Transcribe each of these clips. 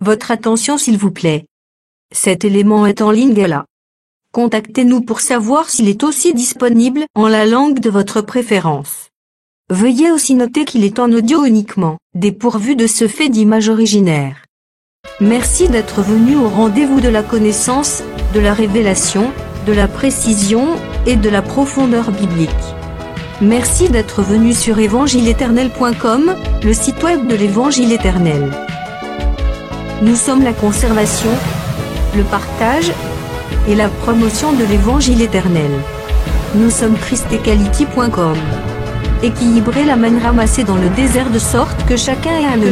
Votre attention s'il vous plaît. Cet élément est en ligne là. Contactez-nous pour savoir s'il est aussi disponible en la langue de votre préférence. Veuillez aussi noter qu'il est en audio uniquement, dépourvu de ce fait d'image originaire. Merci d'être venu au rendez-vous de la connaissance, de la révélation, de la précision et de la profondeur biblique. Merci d'être venu sur évangileéternel.com, le site web de l'Évangile éternel. Nous sommes la conservation, le partage et la promotion de l'Évangile éternel. Nous sommes christequality.com. Équilibrer la manne ramassée dans le désert de sorte que chacun ait un le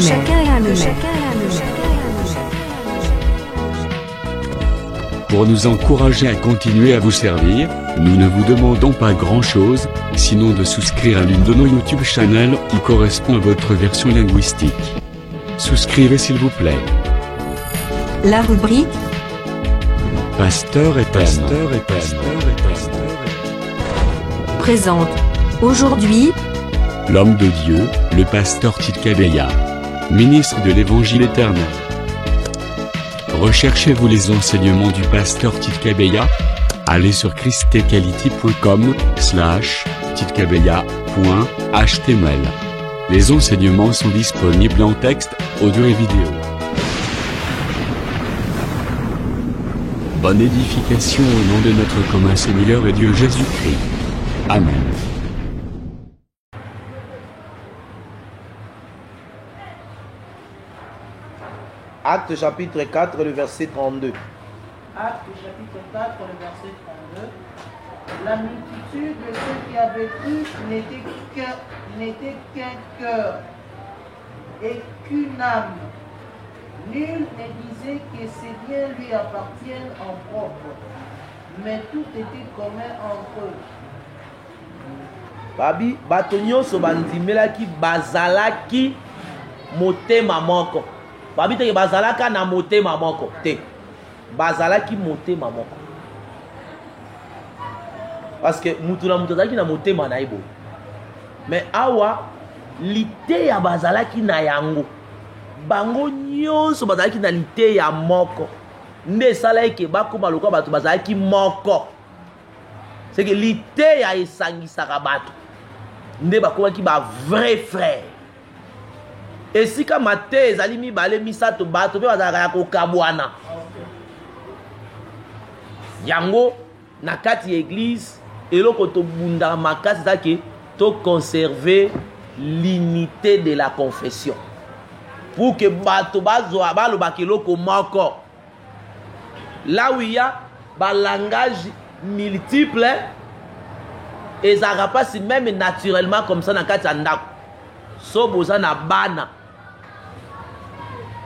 Pour nous encourager à continuer à vous servir, nous ne vous demandons pas grand-chose, sinon de souscrire à l'une de nos YouTube channels qui correspond à votre version linguistique. Souscrivez s'il vous plaît. La rubrique Pasteur et Thème présente aujourd'hui l'homme de Dieu, le pasteur Tidkabeya, ministre de l'Évangile éternel. Recherchez-vous les enseignements du pasteur Tidkabeya? Allez sur christequality.com/tidkabeya.html. Les enseignements sont disponibles en texte, audio et vidéo. Bonne édification au nom de notre commun Seigneur et Dieu Jésus-Christ. Amen. Acte chapitre 4, le verset 32. Acte chapitre 4, le verset 32. La multitude de ceux qui avaient cru n'était qu'un cœur et qu'une âme. Nul ne disait que ces biens lui appartiennent en propre, mais tout était commun entre eux. Babi, batonyo so bandimelaki bazalaki motema moko. Babi te bazalaka na motema moko te. Bazalaki motema moko. Parce que mutu na mutu azalaki na motema na ibo. Mais awa lite ya bazalaki na yango. Bango nyonso bazalaki na lite ya moko. Nde esala eke bakoma lokwa bato bazalaki moko. C'est que lite ya esangisaka bato. Nde bakomaki ba vrai frère. Esika mate ezali mibale misato bato pe bazalaka ya kokabwana. Yango na kati ya église eloko tobunda makasi ezaki to conserver l'unité de la confession. Pour que bato bazwa balobaka eloko moko. Là où il y a ba langage multiple et ça passe même naturellement comme ça dans kati ya ndako. So boza na bana.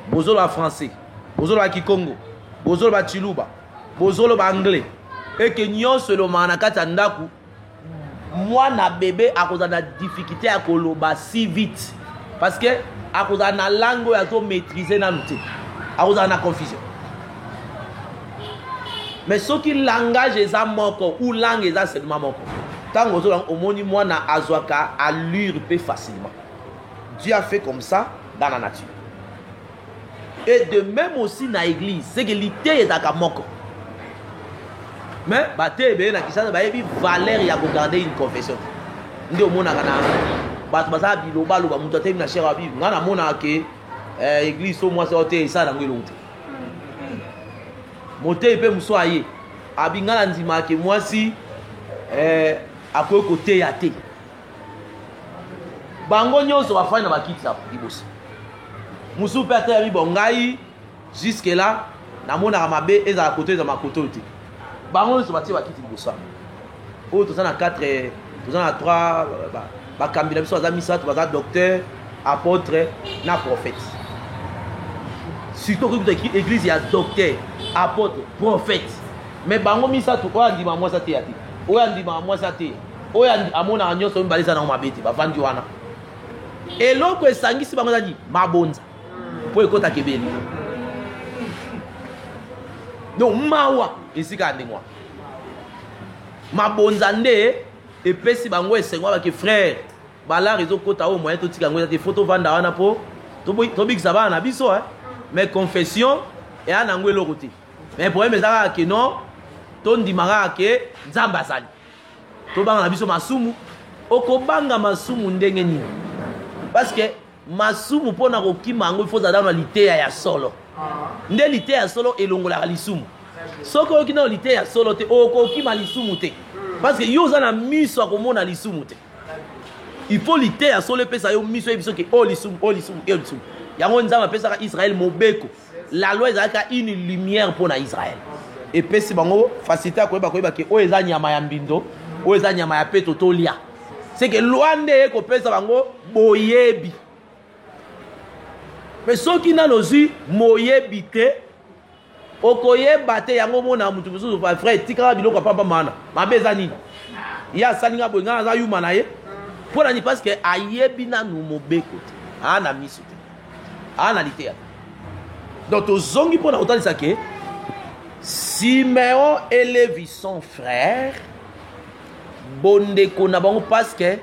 Bozolo ba français, bozolo ba kikongo, bozolo ba chiluba, bozolo ba anglais. Et que nyonso lo mana kati ya ndako mwana bébé akoza na difficulté à koloba si vite parce que akoza na langue ya to maîtriser na nuté. Akoza na confusion. Mais ce qui langage eza moko ou langue eza seulement moko. Tant que au moni mwana azwaka allure peu facilement. Dieu a fait comme ça dans la nature. Et de même aussi dans l'église, c'est que l'ité est à moko. Mais baté na kisasa ba yebi valeur ya ko garder une confession. Ndio mona kana bato baza biloba loba mutu te na shera bible. Ngana mona ke église au moins c'est oté ça na ngelo. Moté pe musoaye. Abingana ndima ke moi si akoyo côté ya te. Bango nyonso bafanya na bakitsa liboso. Musu pe ata ya bongai jusque là na mona mabe eza côté za makoto te. Bango nyonso batie bakiti liboso. O to na 4 to na 3 ba kambila biso za misatu baza docteur, apôtre na prophète. Surtout que l'église il y a docteur, apôtre, prophète. Mais bango misatu ko andima moi ça te yati. O andima moi ça te. O amona nyonso mbaliza na mabeti bavandi wana. Eloko esangisi bango zani mabonza. Po ekota kebeli. Donc mawa esika ndengwa. Mabonza nde epesi bango esengwa ba ke frère. Bala réseau kota o moyen to tika ngo te photo vanda wana po. To bikisa bana biso mais confession et un angle l'autre côté. Mais le problème c'est que non, ton dimara que nzamba sali. To banga na biso masumu, okobanga masumu ndenge nini. Parce que masumu pona kokima ngo il faut dans liteya ya solo. Nde liteya ya solo elongola lisumu. Soko okina liteya ya solo te okokima lisumu te. Parce que yo za na miso akomona lisumu te. Il faut liteya ya solo pesa yo miso ebiso ke o lisumu lisumu. Yango nzamba pesa ka Israël mobeko. La loi ezaka une lumière pour na Israël. Et pesi bango facilité akoyeba ke o eza nyama ya mbindo, o eza nyama ya peto tolia. C'est que loi nde ko pesa bango boyebi. Mais ceux qui n'ont pas moyebi te okoyeba te yango mona mutu mususu pa frère tika biloko papa mana. Mabeza nini? Ya salinga bonga za yuma na ye. Pour ni parce que ayebi na nu mobeko te. Ana misu te. Ana litea. Donc tozongi pona otalisa ke Siméon et Lévi sont frères. Bondeko na bango parce que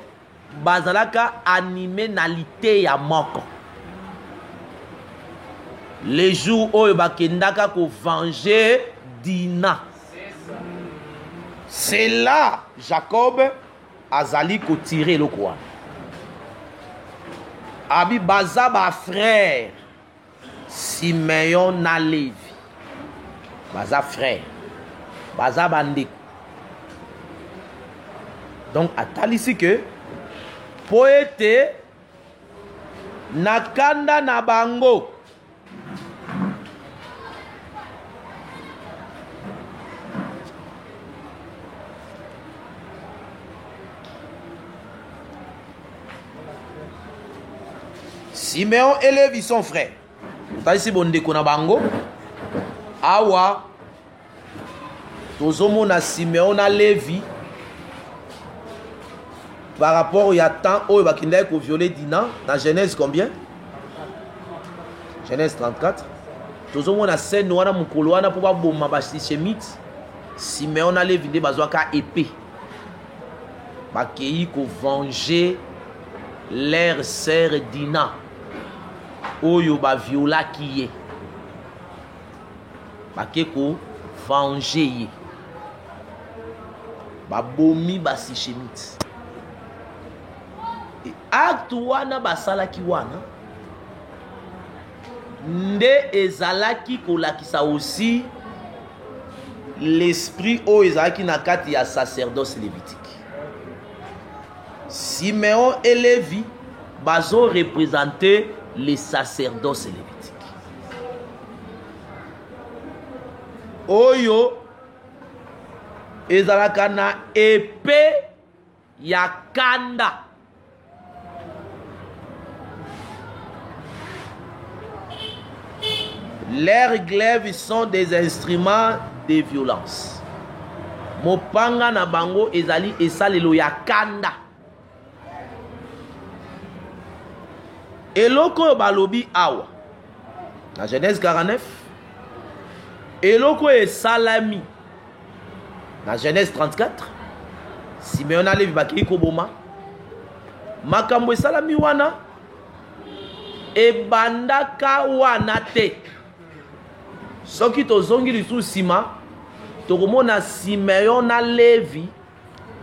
bazalaka animé na litea moko. Les jours où il bakendaka ko venger Dina. C'est là Jacob azali ko tirer le quoi. Abi baza ba frère Siméon na Lévi. Baza frère. Baza bandeko. Donc atalisi que poète nakanda na bango. Siméon et Lévi sont frères. Ici bondeko na bango. Awa tozomo na Siméon na Lévi par rapport au temps où il va violer Dina dans Genèse combien? Genèse 34. Tozomo na scène wana mukolo wana pour ba bomba ba shemite. Siméon na Lévi de bazwaka épée. Ba kei ko venger leur sœur Dina. Oyo ba viola kiye. Ba keko venger ye. Ba bomi ba shemite. Acte wana basalaki wana nde ezalaki kolakisa aussi l'esprit o ezalaki na kati ya sacerdoce lévitique. Siméon et Lévi bazo représenter les sacerdoces lévitiques. Oyo ezalaka na épée ya kanda. Leurs glaives sont des instruments de violence. Mopanga na bango ezali esalelo ya kanda. Eloko balobi awa. Na Genèse 49. Eloko esalami. Na Genèse 34. Siméon a Lévi bakei koboma. Makambo esalami wana. Ebandaka wana te. Soki tozongi lisu sima tokomona Siméon na Lévi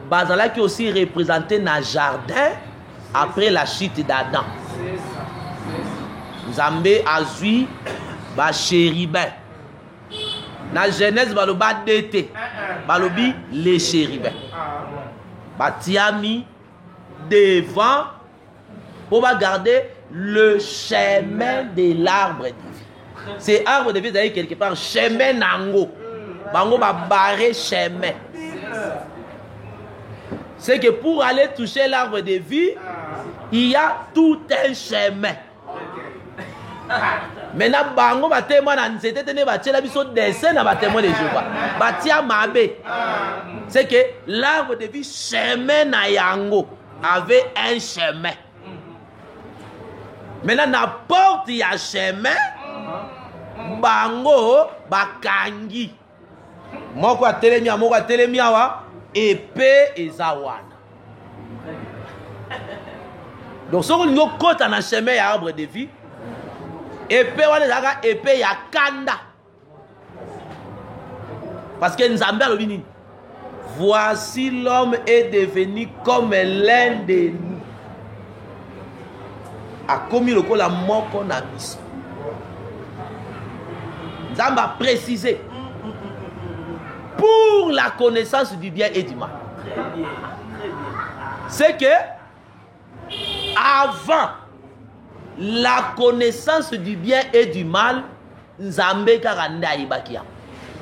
bazalaki aussi représenté na jardin après la chute d'Adam. Nzambe azui ba chérubin. Na Genèse baloba dete balobi les chérubins. Batiami devant pour garder le chemin de l'arbre de vie. C'est arbre de vie d'ailleurs quelque part chemin nango. Bango ba barrer chemin. C'est que pour aller toucher l'arbre de vie, il y a tout un chemin. Maintenant bango ba témoin na nzete tene ba tshela biso dessin na ba témoin de Jéhovah. Ba tia mabe. C'est que l'arbre de vie chemin na yango avait un chemin. Maintenant na porte ya chemin bango bakangi moko atelemi awa épée ezawana. Donc si on kota na chemin ya arbre de vie épée wana ezalaka épée ya kanda. Parce que Nzambe alobi nini? Voici l'homme est devenu comme l'un de nous. Akomi lokola moko na biso. Nzambe a précisé pour la connaissance du bien et du mal. C'est que avant la connaissance du bien et du mal, Nzambe karande ayibaki ya.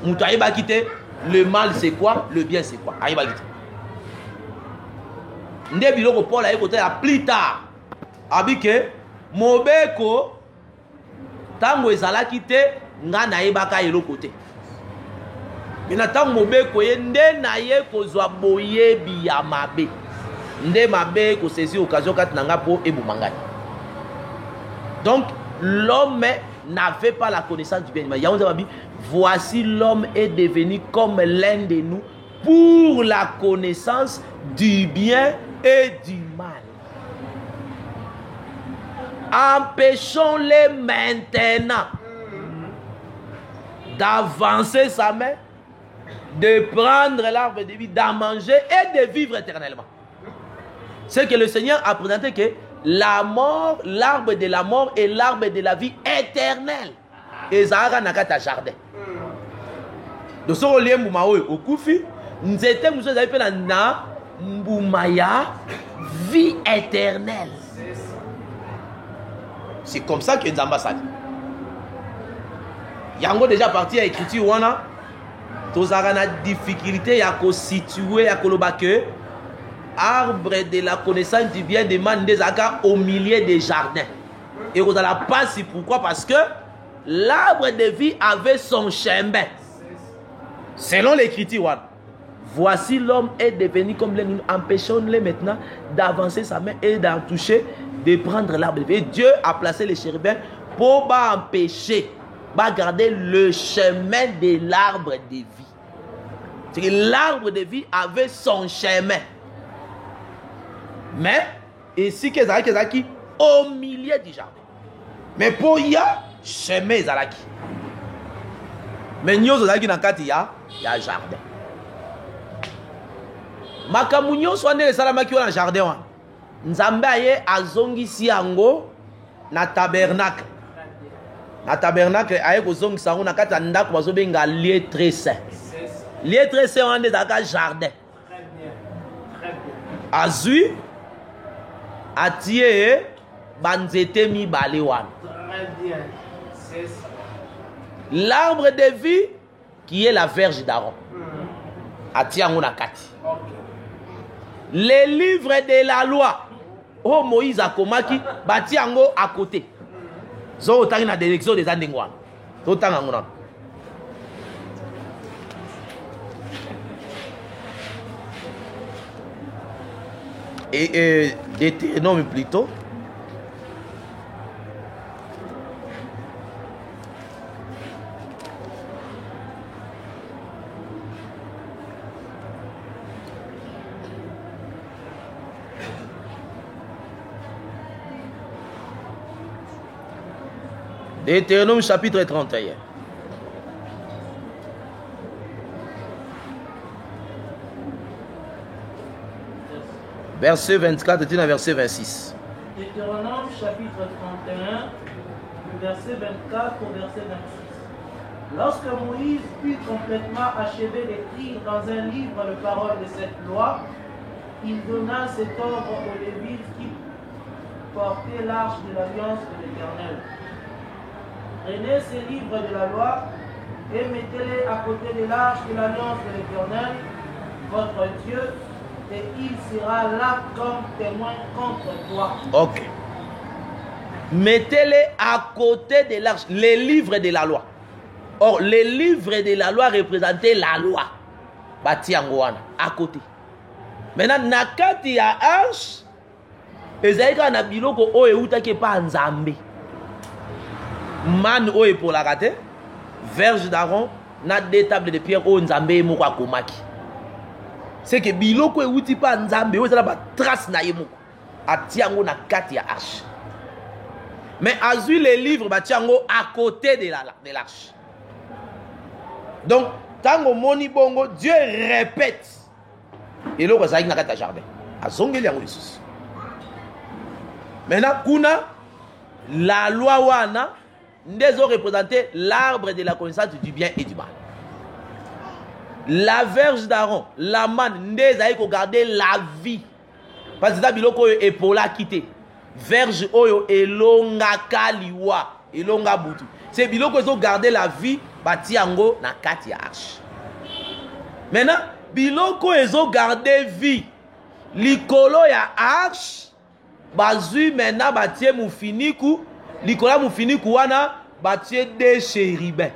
Mutu ayibaki te, le mal c'est quoi, le bien c'est quoi. Ayibaki te. Nde biloko Paul ayikote ya plus tard. Abike mobeko tango ezalaki te nga nayebaka eloko te. Mina tango mobeko ye nde naye kozwa boyebi ya mabe. Nde mabe ko saisi occasion kat nanga po ebumangani. Donc l'homme n'avait pas la connaissance du bien. Voici l'homme est devenu comme l'un de nous pour la connaissance du bien et du mal. Empêchons-les maintenant d'avancer sa main, de prendre l'arbre de vie, d'en manger et de vivre éternellement. C'est que le Seigneur a présenté que la mort, l'arbre de la mort et l'arbre de la vie éternelle. Et Zahara Nakata jardin. Donc, ce que vous avez au Koufi, nous étions na Mboumaya, vie éternelle. C'est comme ça que nous avons dit. Il y a déjà parti à l'écriture, on a une difficulté à situer, à que arbre de la connaissance du bien demande des agas au milieu des jardins. Et vous allez passer pourquoi? Parce que l'arbre de vie avait son chemin. Selon l'écriture, voici l'homme est devenu comme les nous. Empêchons-les maintenant d'avancer sa main et d'en toucher, de prendre l'arbre de vie. Et Dieu a placé les chérubins pour empêcher, garder le chemin de l'arbre de vie. C'est que l'arbre de vie avait son chemin. Mais ici, Kezaki au milieu du jardin. Mais pour y a chemin Zalaki. Mais nous Zalaki dans il y a jardin. Makamunyo soit né salamaki dans jardin. Nzambe aye azongi siango na tabernacle. Na tabernacle aye ko zongi sango na kati ndako bazobenga lieu très saint. Lieu très saint on est dans jardin. Azui atie banzete mi balewan. L'arbre de vie qui est la verge d'Aaron. Atie ngona kati. Les livres de la loi. Oh Moïse a komaki bati yango à côté. Zo tangi na direction des andengwana. Zo tanga ngona. Et Deutéronome plutôt. Deutéronome chapitre 31. Verset 24 et verset 26. Deutéronome chapitre 31, verset 24 au verset 26. Lorsque Moïse eut complètement achevé d'écrire dans un livre les paroles de cette loi, il donna cet ordre aux Lévites qui portaient l'arche de l'alliance de l'Éternel. Prenez ces livres de la loi et mettez-les à côté de l'arche de l'alliance de l'Éternel, votre Dieu, et il sera là comme témoin contre toi. Ok. Mettez-les à côté de l'arche, les livres de la loi. Or, les livres de la loi représentaient la loi. Bati angouana, à côté. Maintenant, nakati ya arche, ezaïka na biloko oye utake pa nzambe. Man oye pour la rater, verge d'Aaron, na des tables de pierre o nzambe moko akomaki. C'est que biloko euti pa nzambe o ezala ba trace na ye moko. Atiango na kati ya arche. Mais azui les livres batiango à côté de l'arche. Donc, tango moni bongo, Dieu répète. Et là, ça y est, dans le jardin. Azongeli yango lisusu. Maintenant, kuna la loi wana ndezo représenter l'arbre de la connaissance du bien et du mal. La verge d'Aaron, la manne, ndezo ayi ko garder la vie. Parce que biloko yo epola quitté. Verge oyo elonga kaliwa, elonga butu. C'est biloko ezo garder la vie, bati yango na kati ya arche. Maintenant, biloko ezo garder vie. Likolo ya arche, bazui maintenant batie mufiniku, likola mufiniku wana batie des chérubins.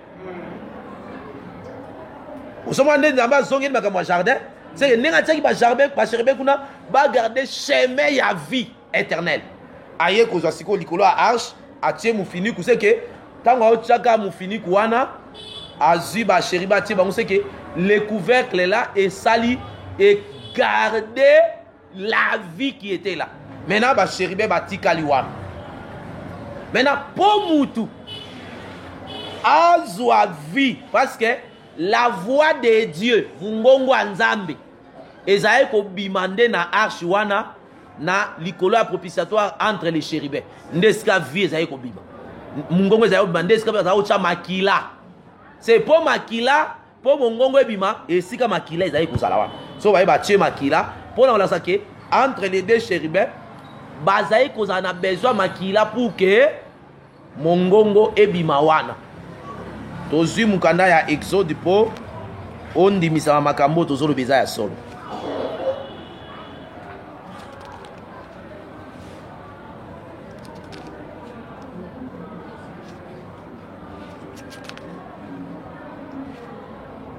Vous savez nzamba zongi makamwa jardin, c'est que nenga tiki ba jardin, ba chérubin kuna ba garder chemin ya vie éternelle. Aye ko zasiko likolo ya arche, atie mufiniku, c'est que tango otchaka mufiniku wana azui ba chérubin tie bango, c'est que le couvercle là et sali et garder la vie qui était là. Maintenant, ba chérubin ba tikaliwan. Maintenant, pour moutou, azwa vie, parce que la voix de Dieu, mungongo anzambe, ezaye ko bimande na arche wana, na likolo ya propitiatoire entre les chérubins. Ndeska vie ezaye ko bima. Mungongo ezaye ko bima, ndeska ezaye ko makila. C'est pour makila, pour mungongo ebima, et sika makila ezaye ko zala wana. So ba ba tie makila, pour na la que entre les deux chérubins, bazaye ko zana besoin makila pour que mongongo ebima wana. Tozu mukanda ya Exode po ondi misama makambo tozolo beza ya solo.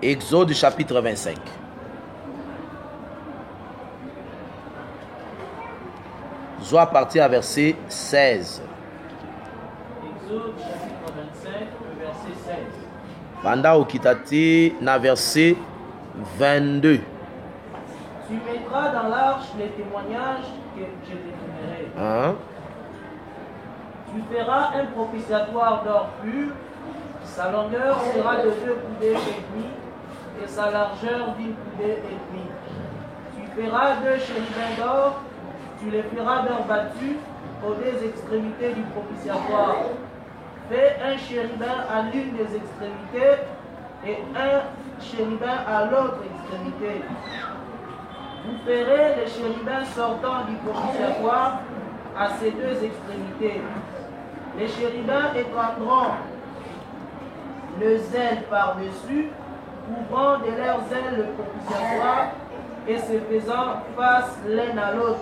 Exode chapitre 25. Je vais partir à verset 16. Exode chapitre 25, verset 16. Banda okitati na verset 22. Tu mettras dans l'arche les témoignages que je te donnerai. Hein? Tu feras un propitiatoire d'or pur. Sa longueur sera de 2 coudées et demi et sa largeur d'1 coudée et demi. Tu feras 2 chérubins d'or. Tu les feras d'or battu aux 2 extrémités du propitiatoire. Fais un chérubin à l'une des extrémités et un chérubin à l'autre extrémité. Vous ferez les chérubins sortant du propitiatoire à ces 2 extrémités. Les chérubins étendront le zèle par-dessus, couvrant de leurs ailes le propitiatoire et se faisant face l'un à l'autre.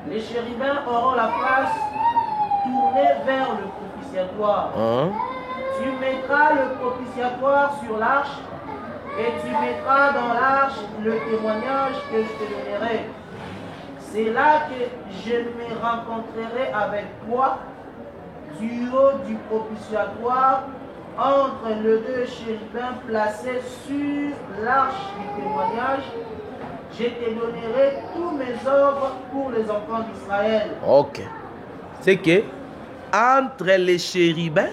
Les chérubins auront la face tournée vers le propitiatoire. Tu mettras le propitiatoire sur l'arche et tu mettras dans l'arche le témoignage que je te donnerai. C'est là que je me rencontrerai avec toi du haut du propitiatoire entre les 2 chérubins placés sur l'arche du témoignage. Je te donnerai tous mes ordres pour les enfants d'Israël. Ok. C'est que entre les chérubins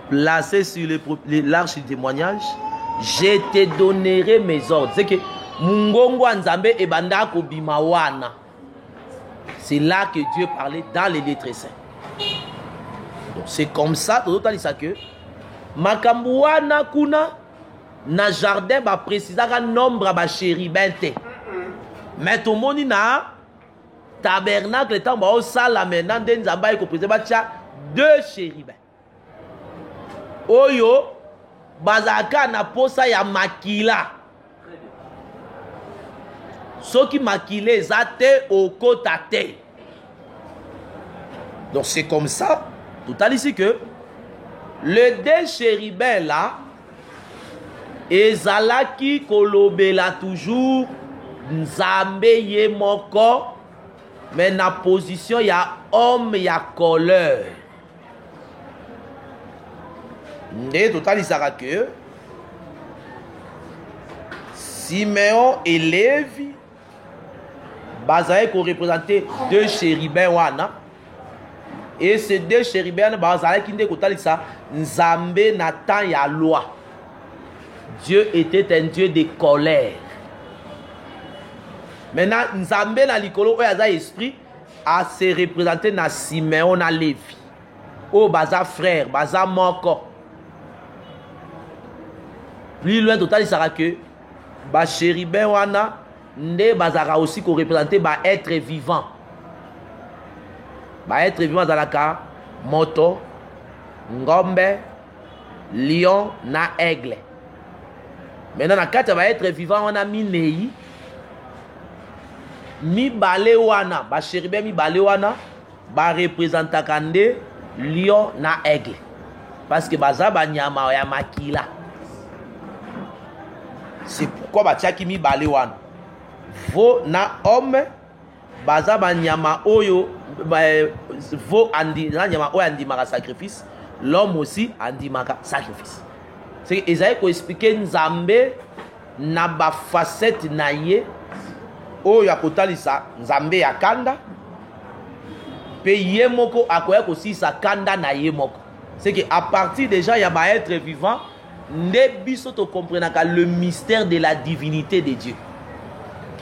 placés sur l'arche du témoignage, je te donnerai mes ordres. C'est que mungongo nzambe ebanda ko bimawana. C'est là que Dieu parlait dans les lettres saintes. Donc c'est comme ça, tout ça que makambuana kuna na jardin ba précisaka nombre ba chérubin te. Mais tout moni na tabernacle tant ba osala maintenant de nzamba ko préciser ba tia 2 chérubins. Oyo bazaka na posa ya makila. Ceux qui maquillent zate au côté. Donc c'est comme ça, tout à ici que le 2 chérubins là, ezalaki kolobela toujours nzambe ye moko, mais na position ya homme ya couleur. Nde tout à ici que Simeon et Lévi bazali ko représenter deux chérubins wana. Et ces deux chérubins bazali ki nde kotalisa Nzambe na temps ya loi. Dieu était un Dieu de colère. Maintenant, Nzambe na likolo oyo aza esprit a se représenter na Simeon na Lévi. O baza frère, baza moko. Plus loin total sera que ba chérubin wana nde bazara aussi ko représenter ba être vivant. Ba être vivant zalaka moto, ngombe, lion na aigle. Maintenant na kati ba être vivant wana minei mi balé wana ba chérubin mi balé wana ba représenter kande lion na aigle parce que baza ba nyama ya makila. C'est pourquoi batiaki mi balé wana vo na homme baza ba nyama oyo vo andi na nyama oyo andi maka sacrifice, l'homme aussi andi maka sacrifice. C'est Esaïe ko expliquer Nzambe na ba facette na ye oyo akotalisa Nzambe ya kanda pe ye moko akoya kosisa kanda na ye moko. C'est que à partir déjà ya ba être vivant nde biso to comprenaka le mystère de la divinité de Dieu.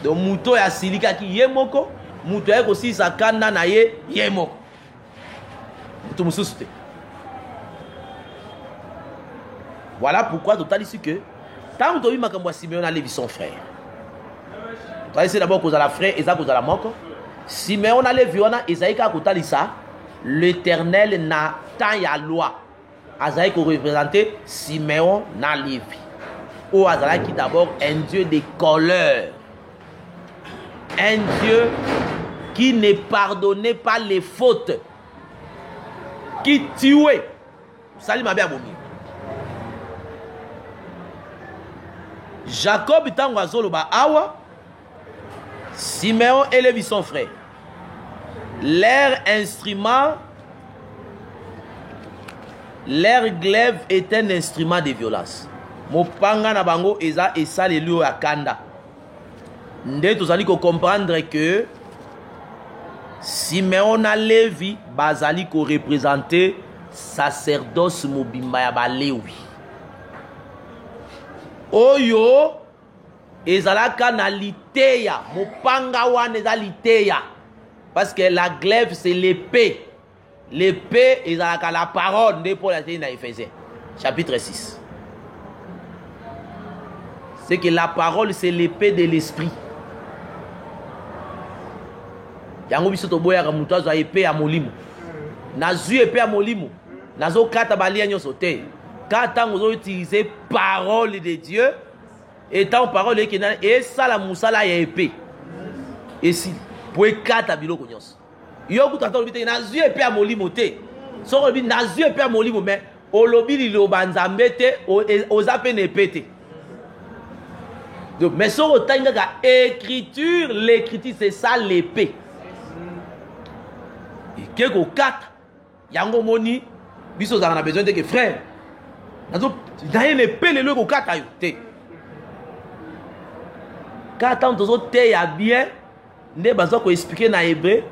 Donc muto ya silika ki ye moko muto ya kosisa kanda na ye moko. Muto mususu te. Voilà pourquoi total ici que tant que tu as vu Simeon a Lévi son frère. Tu as essayé d'abord cause à la frère et ça cause à la moko. Simeon a Lévi on a Esaïe ka kotali ça. L'Éternel n'a tant ya loi. Azaï ko représenter Simeon na Lévi. Ou Azaï qui d'abord un Dieu de colère. Un Dieu qui ne pardonnait pas les fautes. Qui tuait. Salut ma bien abomi. Jacob tango azoloba awa Simeon et Lévi son frère. Leur instrument, leur glaive est un instrument de violence. Mopanga na bango eza esaleli ya kanda. Nde tozali ko comprendre que Simeon na Lévi bazali ko représenter sacerdoce mobimba ya ba Lévi. Oyo ezalaka na liteya mopanga wana eza liteya parce que la glaive c'est l'épée. L'épée ezalaka la parole de Paul a dit dans Éphésiens chapitre 6. C'est que la parole c'est l'épée de l'esprit. Yango biso to boya ka mutu azwa épée ya molimo. Nazu épée ya molimo. Nazo kata balia nyoso te. Quand on a utilisé parole de Dieu, et tant parole et ça la moussala ya épée. Et si pour quatre bilo konyos. Yo kuta to bité na zu épée à molimo te. So ko bi na zu épée à molimo mais o lobi li lo banzambe te o zape ne pété. Donc mais so otanga ka écriture, l'écriture c'est ça l'épée. Et keko quatre yango moni biso za na besoin de que frère. Donc, il y a une épée le logo kata yo te. Quand on te ya bien, ne bazo ko expliquer na hébreu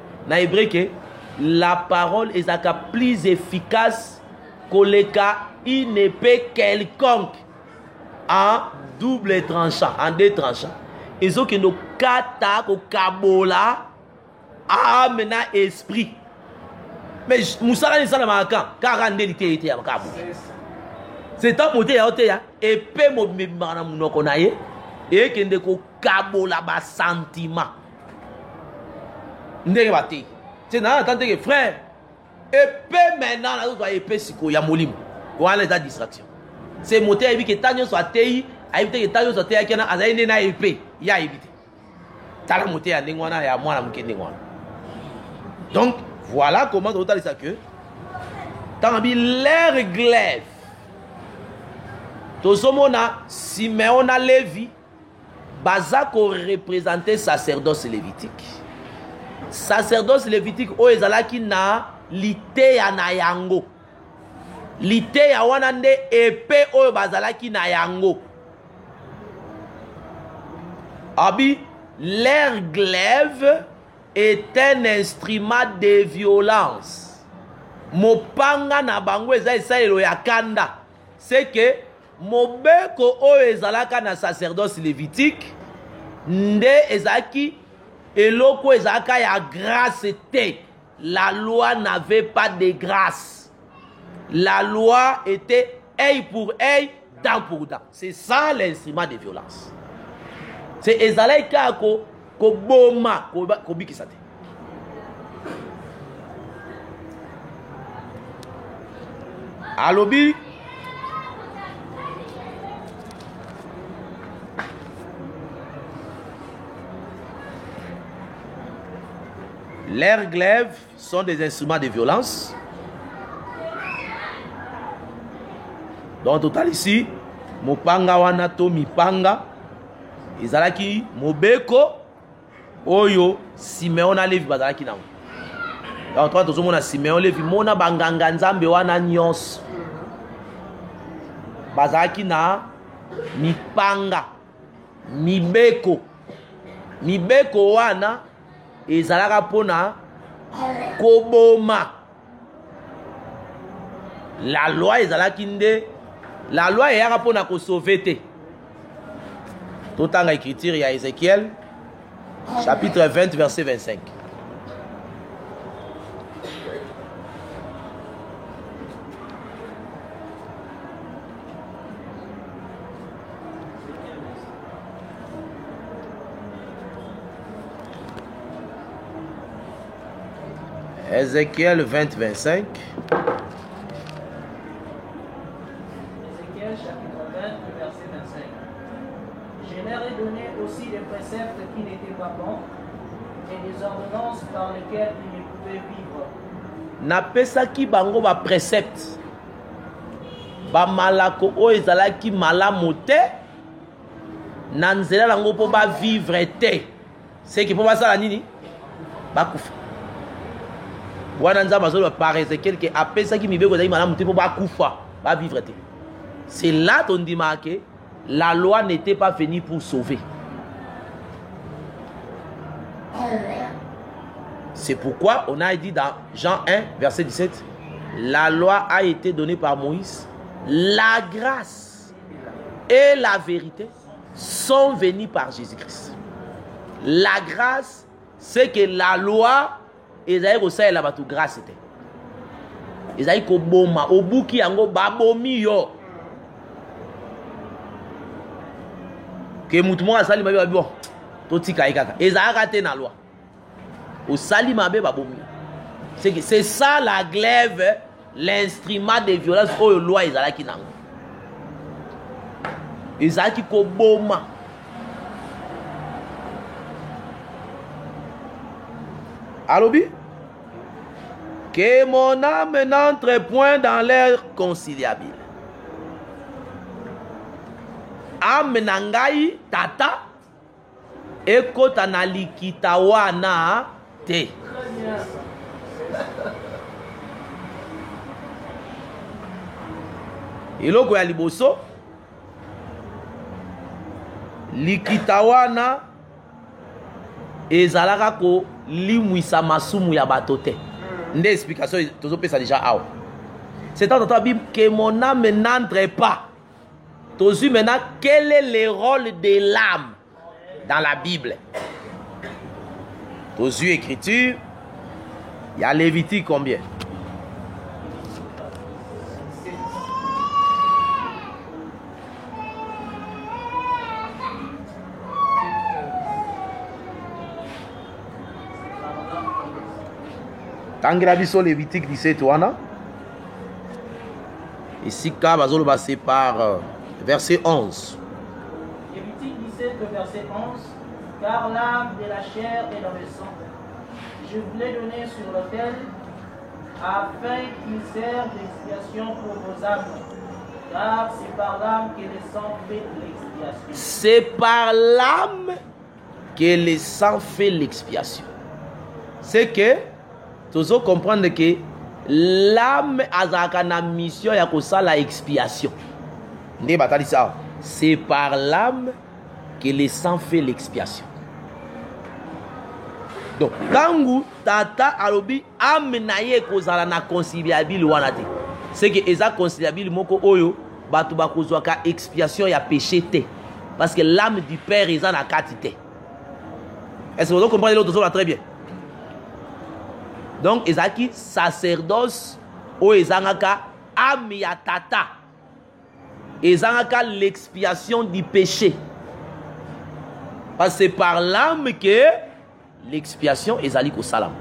que la parole est plus efficace que une épée quelconque en double tranchant, en deux tranchants. Et ce que nos kata ko kabola a mena esprit. Mais Moussa ni ça na makan, car rende l'ité ya makabo. C'est un moté ya oteya épée mo mbana munoko na ye et kende ko kabola ba sentiment. Ndenge bati. C'est na attendre que frère épée maintenant na doit épée siko ya molimo. Wala za distraction. C'est moté ya bi ke tanyo so atei, ayibite ke tanyo so atei akena azaine na épée ya ebite. Tala moté ya ndengwana ya mwana mukende ngwana. Donc voilà comment on t'a ça que tant bi l'air glaive. Tozomona Simeon na Lévi bazako représenter sacerdoce lévitique. Sacerdoce lévitique o ezalaki na liteya na yango. Liteya wana nde épée oyo bazalaki na yango. Abi leur glaive est un instrument de violence. Mopanga na bango eza esalelo ya kanda. C'est que mobeko oyo ezalaka na sacerdoce lévitique nde ezaki eloko ezalaka ya grâce te. La loi n'avait pas de grâce. La loi était œil pour œil, dent pour dent. C'est ça l'instrument de violence. C'est ezalaka ko boma ko bikisa te. Alobi leurs glaives sont des instruments de violence. Donc total ici, mopanga wana to mipanga ezalaki mobeko oyo Simeon na Levi bazalaki nango. Donc toi tozomona Simeon Levi mona banganga nzambe wana nyonso bazalaki na mipanga mibeko wana ezalaka pona koboma. La loi ezalaki nde la loi eyaka pona ko sauver te. Totanga écriture ya Ézéchiel chapitre 20 verset 25. Ézéchiel 20, 25. Ézéchiel chapitre 20, verset 25. Je leur ai donné aussi des préceptes qui n'étaient pas bons et des ordonnances par lesquelles ils ne pouvaient vivre. Napesaki bango ba précepte ba malako o ezalaki malamu te na nzela lango po ba vivre te. C'est que po basala nini bakufa. Wana nzamba azolo par Ézéchiel que apesaki mibeko ezalaki malamu te po bakufa ba vivre te. C'est là qu'on dit que la loi n'était pas venue pour sauver. C'est pourquoi on a dit dans Jean 1, verset 17, la loi a été donnée par Moïse. La grâce et la vérité sont venues par Jésus-Christ. La grâce, c'est que la loi, ezali kosala la batu grâce te. Ezali koboma obuki yango babomi yo. Que mutu mo asali mabe babi bon. Totika ikaka. Ezalaka te na loi. Osali mabe babomi. C'est ça la glaive, l'instrument de violence oyo loi ezalaki nango. Ezalaki koboma. Alobi? Que mon âme n'entre point dans l'air conciliable. Âme nangai tata ekota na likita wana te. Eloko ya liboso likita wana ezalaka ko limwisa masumu ya bato te. Nde explication tozopesa déjà awa. C'est en tant que mon âme n'entre pas. Tozu maintenant quel est le rôle de l'âme dans la Bible. Tozu écriture, il y a Lévitique combien? Tangira biso Lévitique 17 wana. Ici ka bazolo basé par verset 11. Lévitique 17 verset 11. Car l'âme de la chair est dans le sang. Je vous l'ai donné sur l'autel afin qu'il serve d'expiation pour vos âmes. Car c'est par l'âme que le sang fait l'expiation. C'est par l'âme que le sang fait l'expiation. C'est que tu dois comprendre que l'âme a une mission ya kosala expiation. C'est par l'âme que le sang fait l'expiation. Donc, tangu tata alobi amenaye kozala na conciliabile wanate. C'est que eza conciliabile moko oyo batu bakozwaka expiation ya péché te. Parce que l'âme du père eza na kati te. Est-ce que vous comprenez l'autre chose là très bien? Donc, ezaki sacerdoce o ezangaka âme ya tata. Ezangaka l'expiation du péché. Parce que c'est par l'âme que l'expiation ezali ko salam.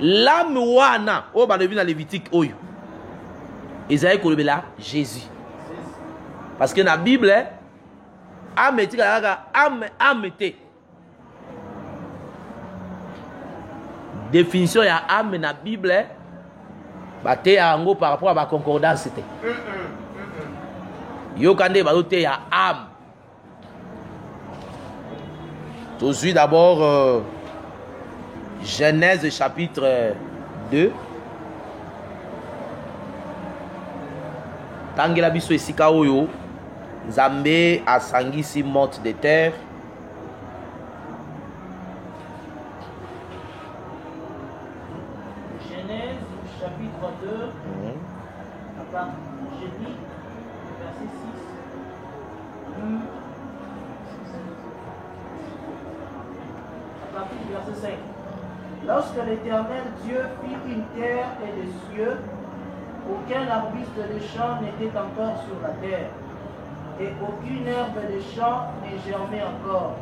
L'âme wana o ba devina Lévitique oyo. Ezali ko lebela Jésus. Parce que dans la Bible âme etika âme te. Définition ya âme na Bible bate yango par rapport à la concordance te. Yo kande ba te ya âme. Tout de suite d'abord Genèse chapitre 2. Tangela biso esika oyo Nzambe asangisi monte de terre. Genèse chapitre 2. Je lis verset 6. À partir du verset 5. Lorsque l'Éternel Dieu fit une terre et des cieux, aucun arbuste de champ n'était encore sur la terre, et aucune herbe de champ n'est germée encore,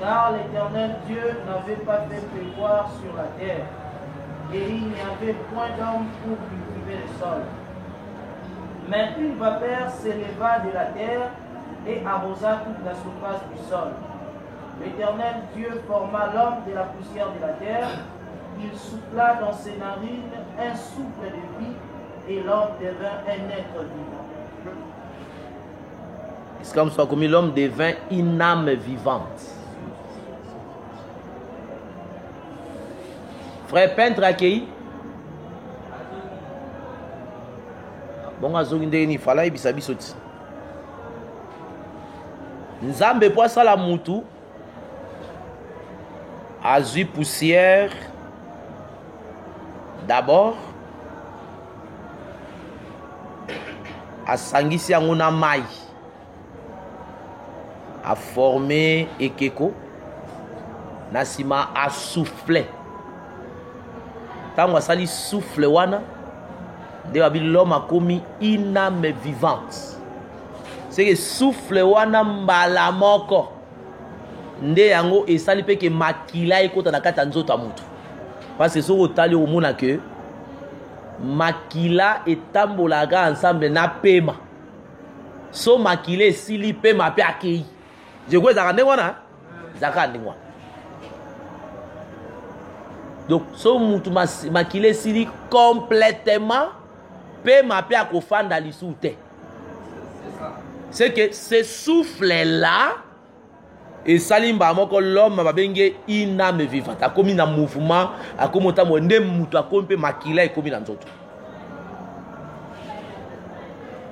car l'Éternel Dieu n'avait pas fait pleuvoir sur la terre, et il n'y avait point d'homme pour cultiver le sol. Mais une vapeur s'éleva de la terre et arrosa toute la surface du sol. L'Éternel Dieu forma l'homme de la poussière de la terre, il souffla dans ses narines un souffle de vie, et l'homme devint un être vivant. C'est comme ça comme l'homme devint une âme vivante. Frère peintre accueilli. Bon azongi ndeni fala ibisa bisoti. Nzambe po sala mutu azui poussière d'abord asangisi yango na mai a formé ekeko na sima a soufflé tango asali souffle wana nde babi l'homme akomi une âme vivante. C'est que souffle wana mbala moko nde yango esali pe ke makila ekota na kati ya nzoto ya mutu. Parce que soko otali omona ke makila etambolaka ensemble na pema. So makila esili pema pe akei. Je crois ezaka ndenge wana ezaka ndenge wana. Donc so mutu makila esili complètement pema pe akofanda lisu te. C'est que ce souffle là et salimba moko l'homme babenge une âme vivante akomi na mouvement akomi ta monde mutu akomi pe makila ekomi na nzoto.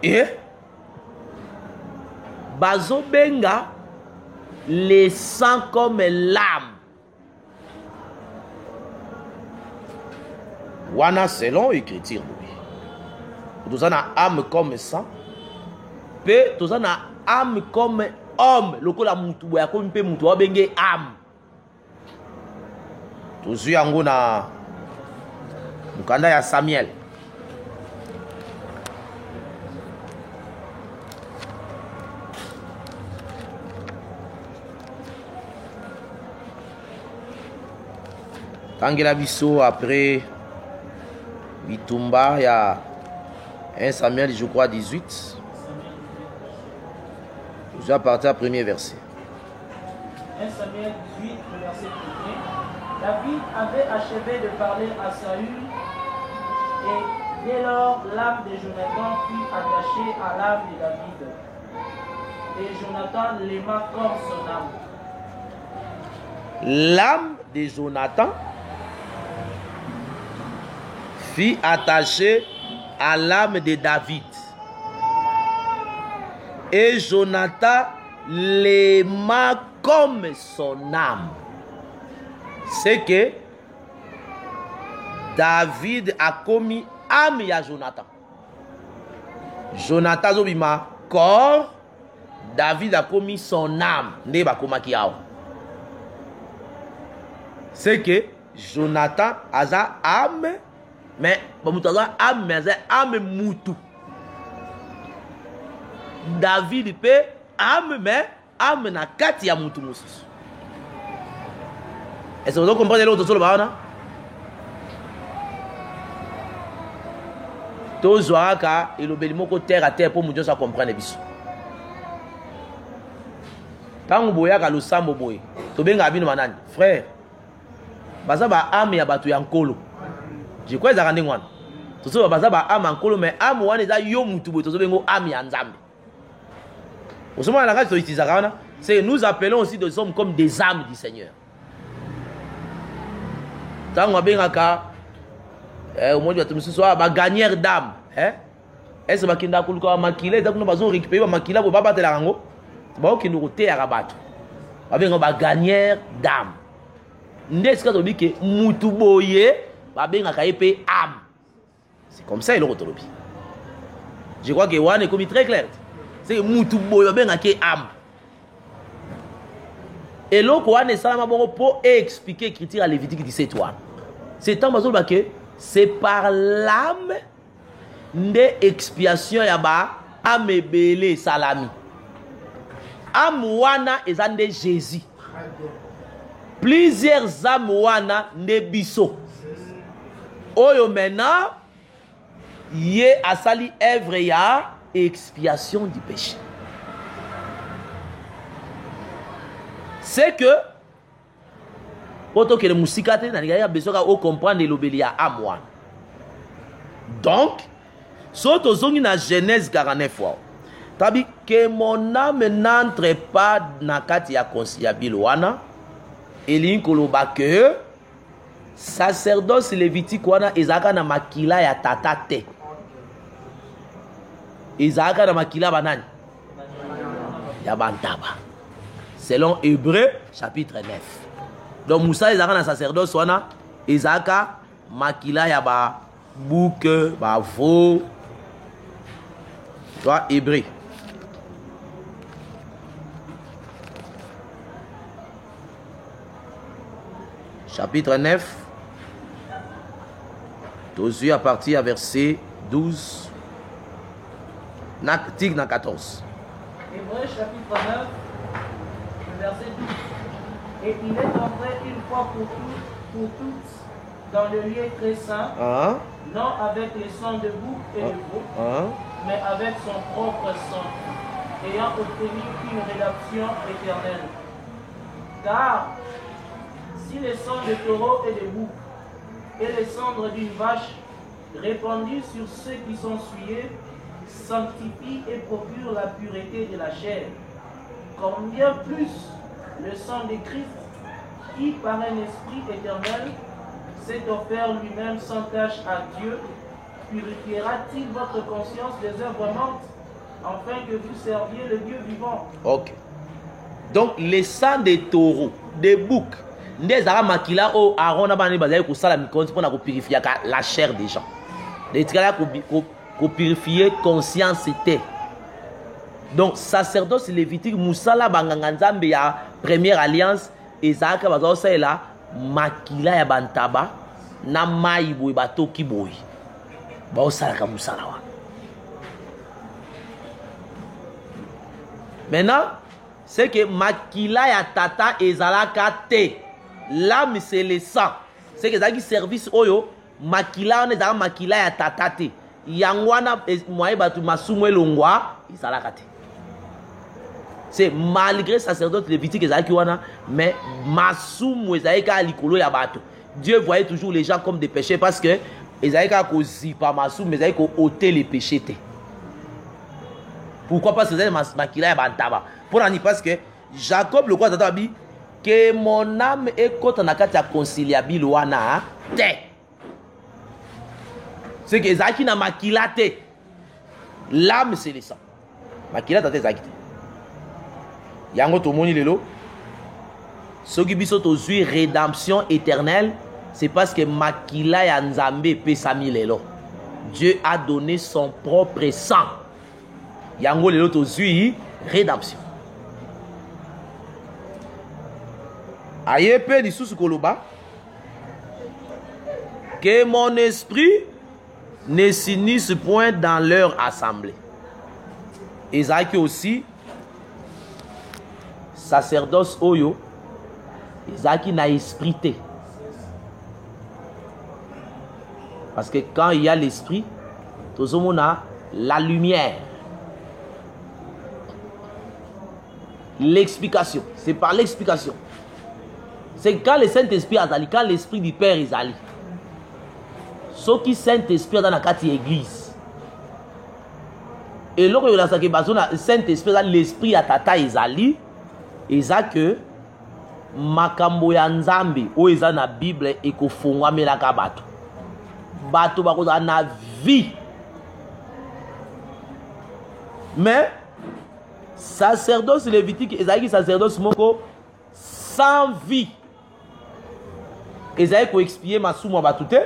Et bazo benga les sang comme l'âme. Wana selon écriture. Nous avons âme comme sang. Pe nous avons âme comme homme. Lokola mutu boya comme pe mutu abenge âme. Tuzu yango na mukanda ya Samuel. Tangela biso après Bitumba, il y a 1 Samuel, je crois, 18. Je vais partir au premier verset. 1 Samuel 18, le verset 1er. David avait achevé de parler à Saül, et dès lors l'âme de Jonathan fut attachée à l'âme de David. Et Jonathan l'aima comme son âme. L'âme de Jonathan fut attachée à l'âme de David. Et Jonathan l'aima comme son âme. C'est que David a commis âme ya Jonathan. Jonathan zobima corps, David a commis son âme. Nde ba komaki awa. C'est que Jonathan a sa âme, mais âme, mais âme moutou. David peut âme, mais âme na kati ya moutou mosusu. Est-ce que vous comprenez l'autre sur le bas? Tous ouaka et le belimoko terre à terre pour nous ça comprendre biso. Tant boya ka lo sambo boy. To benga bino manani, frère. Baza ba âme ya batu ya nkolo. Je crois za rande ngwana. To so baza ba âme nkolo mais âme wana za yo mutu boy to so bengo âme ya nzambe. Osoma la kati to utiliser kana, c'est nous appelons aussi des hommes comme des âmes du Seigneur. Tant on benga ka au moins tu me sois ba gagneur d'âme, hein? Est-ce ba kinda kuluka makila za kuna bazo récupérer ba makila bo baba tela rango. Ba okindu ko te ya bato. Ba benga ba gagneur d'âme. Ndesi ka to bi ke mutu boye ba benga ka épée âme. C'est comme ça il le retolobi. Je crois que Wan est comme très clair. C'est mutu boye ba benga ke âme. Et l'autre Wan est salama bongo pour expliquer écriture à Lévitique 17 Wan. C'est tant bazo ba ke c'est par l'âme de expiation yaba âme belé salami. Âme wana ezande Jésus. Plusieurs âmes wana ne biso. Oyo maintenant yé asali œuvre ya expiation du péché. C'est que poto que le musikate na ngaya besoka o comprendre l'obélia à moi. Donc soto zongi na Genèse 49 fois. Tabi que mon âme n'entre pas na kati ya conciliabile wana elin koloba que sacerdoce lévitique wana ezaka na makila ya tata te. Ezaka na makila banani ya bantaba. Selon Hébreu chapitre 9. Donc Moussa ezaka na sacerdoce wana ezaka makila ya ba bouc ba veau. Toi Hébreu chapitre 9 Josué à partir à verset 12 Tig na 14. Hébreu chapitre 9 verset 12. Et il est entré une fois pour toutes dans le lieu très saint, non avec les sangs de bouc et de veau, mais avec son propre sang, ayant obtenu une rédemption éternelle. Car si les sangs de taureau et de bouc et les cendres d'une vache répandues sur ceux qui sont souillés sanctifient et procurent la pureté de la chair, combien plus le sang de Christ, qui par un esprit éternel s'est offert lui-même sans tâche à Dieu, purifiera-t-il votre conscience des œuvres mortes, afin que vous serviez le Dieu vivant? Ok. Donc les sangs des taureaux, des boucs, des aramakila au Aaron abani bazali ko sala mikonzi pour na ko purifier la chair des gens. Des trala ko purifier conscience était. Donc sacerdoce lévitique musala banganga nzambe ya première alliance ezaka bazo sala makila ya bantaba na mai boy batoki boy. Ba osala ka musala wa. Maintenant, c'est que makila ya tata ezalaka te. L'âme c'est le sang. C'est que zaki service oyo makila on ezaka makila ya tata te. Yangwana moye batu masumu elongwa ezalaka te. C'est malgré sacerdoce lévitique ezalaki wana mais masumu ezalaka likolo ya bato. Dieu voyait toujours les gens comme des pécheurs parce que ezalaka ko zipa masumu ezalaka ko ôter les péchés te. Pourquoi? Parce que c'est makila ya bantaba. Pour en dire parce que Jacob le quoi tatabi que mon âme est contre na kati ya conciliabile wana te. C'est que ezaki na makila te. L'âme c'est le sang. Makila tate ezaki te. Yango tomoni lelo. Soki biso tozui rédemption éternelle c'est parce que makila ya nzambe pesami lelo. Dieu a donné son propre sang. Yango lelo tozui rédemption. Aye pe lisusu koloba que mon esprit ne s'unisse point dans leur assemblée. Ezaki aussi sacerdoce oyo ezaki na esprité. Parce que quand il y a l'esprit, tout le monde a la lumière. L'explication. C'est par l'explication. C'est quand le Saint-Esprit azali, quand l'Esprit du Père azali. Ce qui Saint-Esprit dans la carte église. Et lorsque le Saint-Esprit dans l'Esprit à tata azali, eza que makambo ya nzambe o eza na Bible et ko fongwa melaka bato. Bato bakoza na vie. Mais sacerdoce lévitique ezaki sacerdoce moko sans vie. Ezaki ko expier masumu bato te.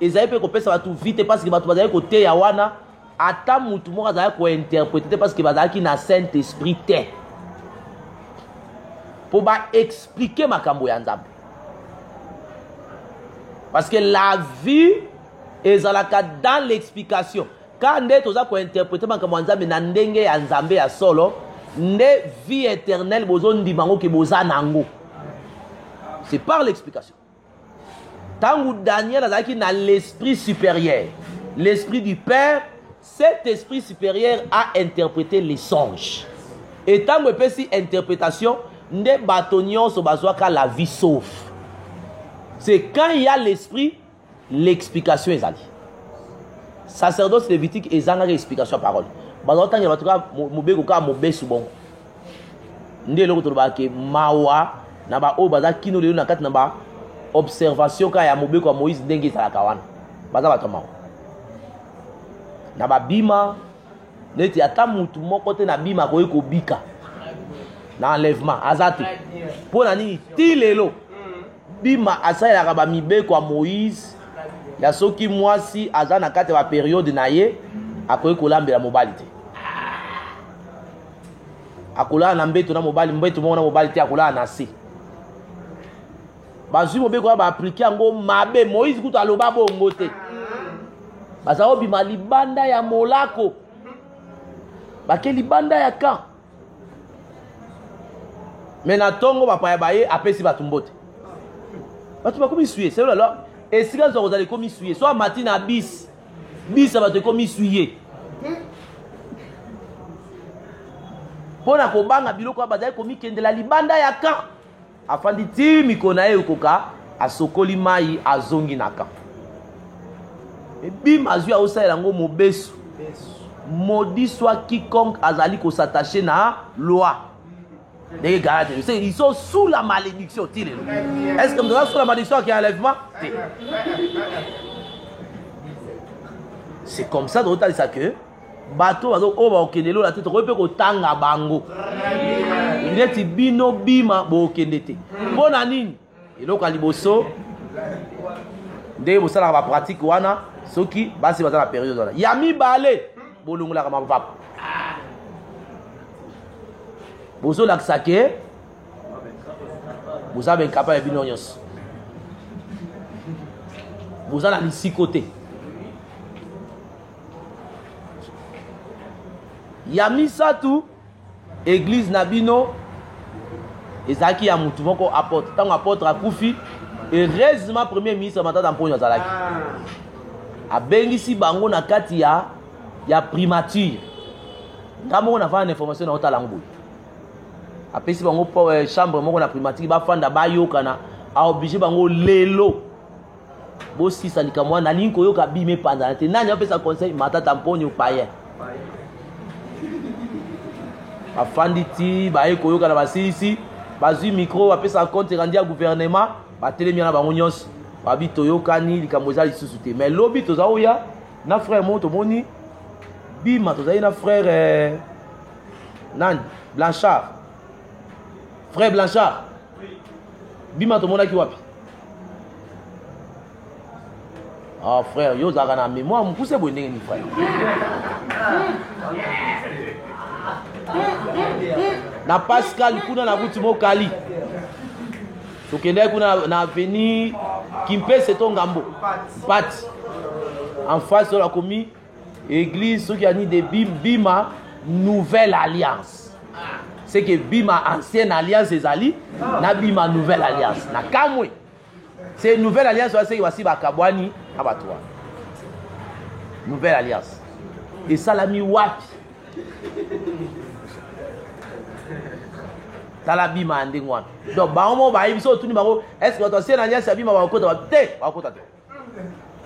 Ezaki pe ko pesa bato vite parce que bato bazali ko te ya wana ata mutu moko azali ko interpréter parce que bazali na Saint-Esprit te. Pour expliquer makambo ya nzambe. Parce que la vie est dans l'explication. Quand on est interpréter makambo ya nzambe na ndenge ya nzambe ya solo, ne vie éternelle bozon di bango ke bozanango. C'est par l'explication. Tangu Daniel azaki na l'esprit supérieur, l'esprit du Père, cet esprit supérieur a interprété les songes. Et tant que si interprétation, ne batonions so bazwaka la vie sauve. C'est quand il y a l'esprit, l'explication est allée. Sacerdoce lévitique est une explication à parole. Bazota ngi batuka mobeko ka mobesu bon. Ndelo ko toba ke mawa na ba o baza kino lelo na kati na ba observation ka ya mobeko ya Moïse ndenge sala kawana. Baza bato mawa. Na ba bima neti ata mutu moko te na bima ko eko bika. Na enlèvement azate. Pour nani ti lelo. Bima asala ka ba mibeko ya Moïse. Ya soki mwasi aza na kati ba période na ye akoki kolambela mobali te. Akola na mbeto na mobali mbeto na mobali te akola na se. Bazui mobeko ba appliquer ngo mabe Moïse kutu aloba bongo te. Baza obima libanda ya molako. Bake libanda ya ka. Mena tongo ba pa baye apesi batumbote. Batu bakomi suye, c'est là. Et si vous allez commis suye, soit matin à bis ça va te commis suye. Pour na kobanga biloko bazali komi kende la libanda ya kan. Afandi ti mikona e ukoka asokoli mai azongi na kan. Et bim azui aosa elango mobesu. Maudit soit quiconque azali ko s'attacher na loi. Ils sont sous la malédiction. Est-ce que nous sommes sous la malédiction qui est enlèvement? C'est comme ça, ça que bateau va okendelo la tête repé ko tanga bango. Il est bino bima bo okendete. Bon anine. Et donc aliboso de bo sala ba pratique wana soki basi bazala période wana. Yami balé bolongola kama papa. Vous avez l'accès, vous avez un capable de binonios. Vous avez la côté. Il y a mis ça tout, église Nabino, et ça qui a mon tout qu'on apporte. Tant qu'on apporte à Koufi, et heureusement, premier ministre, maintenant, dans le Zalaki. A Bengisi Bango Nakati, il y a primature. Quand on a fait une information dans la langue. Après si bango chambre moko na primatique ba fanda ba yokana a obligé bango lelo bo si salika mwa na linko yoka bime panda te nani apesa conseil mata tamponi paye ba fandi ti ba eko yoka na basisi bazui micro apesa compte rendu à gouvernement ba telemi na bango nyos ba bito yokani likamboza lisusu te mais lobi toza oya na frère moto moni bima toza na frère nan Blanchard. Frère Blanchard, bima to mona ki wapi? Ah frère, yo zaka na mémoire, mon pousse bonne ni frère. Na Pascal kuna na buti mokali. Tokende kuna na avenue Kimpese to Ngambo. Pat. En face de la commis église ceux qui a ni de Bima Nouvelle Alliance. C'est que Bima ancienne alliance ezali na Bima Nouvelle Alliance. Na kamwe. C'est une nouvelle alliance c'est que voici bakabwani abatwa. Nouvelle alliance. Et ça l'a mis wapi. Tala Bima ndengwana. Donc ba omo ba ibiso tuni bako est-ce que ancienne alliance ya Bima ba kota te ba kota te.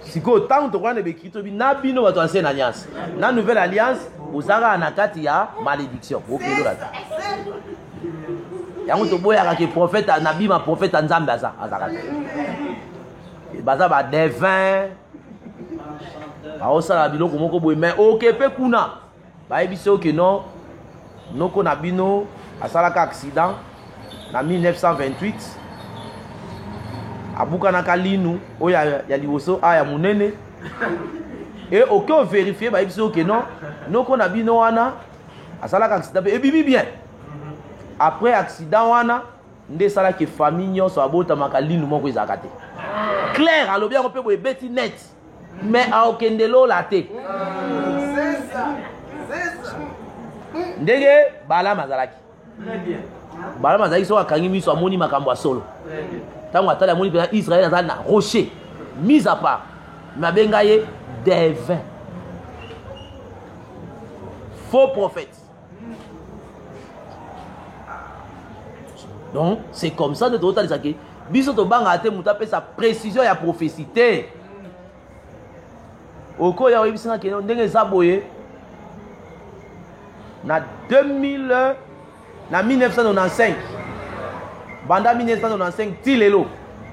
Siko tant to kwana bekito bi na bino ba ancienne alliance. Na nouvelle alliance uzaka na kati ya malédiction. Okelo la. Yango to boya ka prophète na Bima prophète nzambe azaka. Baza ba devin. Ba osala biloko moko boye mais okepe kuna. Ba ibiso ke non noko na bino asalaka accident na 1928 abuka na kalinu oya ya liboso aya munene et aucun vérifier ba biso que non noko na bino wana asalaka accident et bibi bien après accident wana nde sala ke famille nyonso abota makalinu moko ezaka te clair alobi ngo pe boye beti net mais a okendelo la te c'est ça ndenge bala mazalaki très bien. Bala mazalaki so akangi miso amoni makambo ya solo. Tango atala amoni pe Israël azali na rocher. Mis à part. Mabenga ye des vins. Faux prophètes. Donc c'est comme ça de total saki. Biso to banga ate muta pe sa précision ya prophétie. Oko ya webisanga ke ndenge zaboye. Na 2000 na 1995 banda 1995 tilelo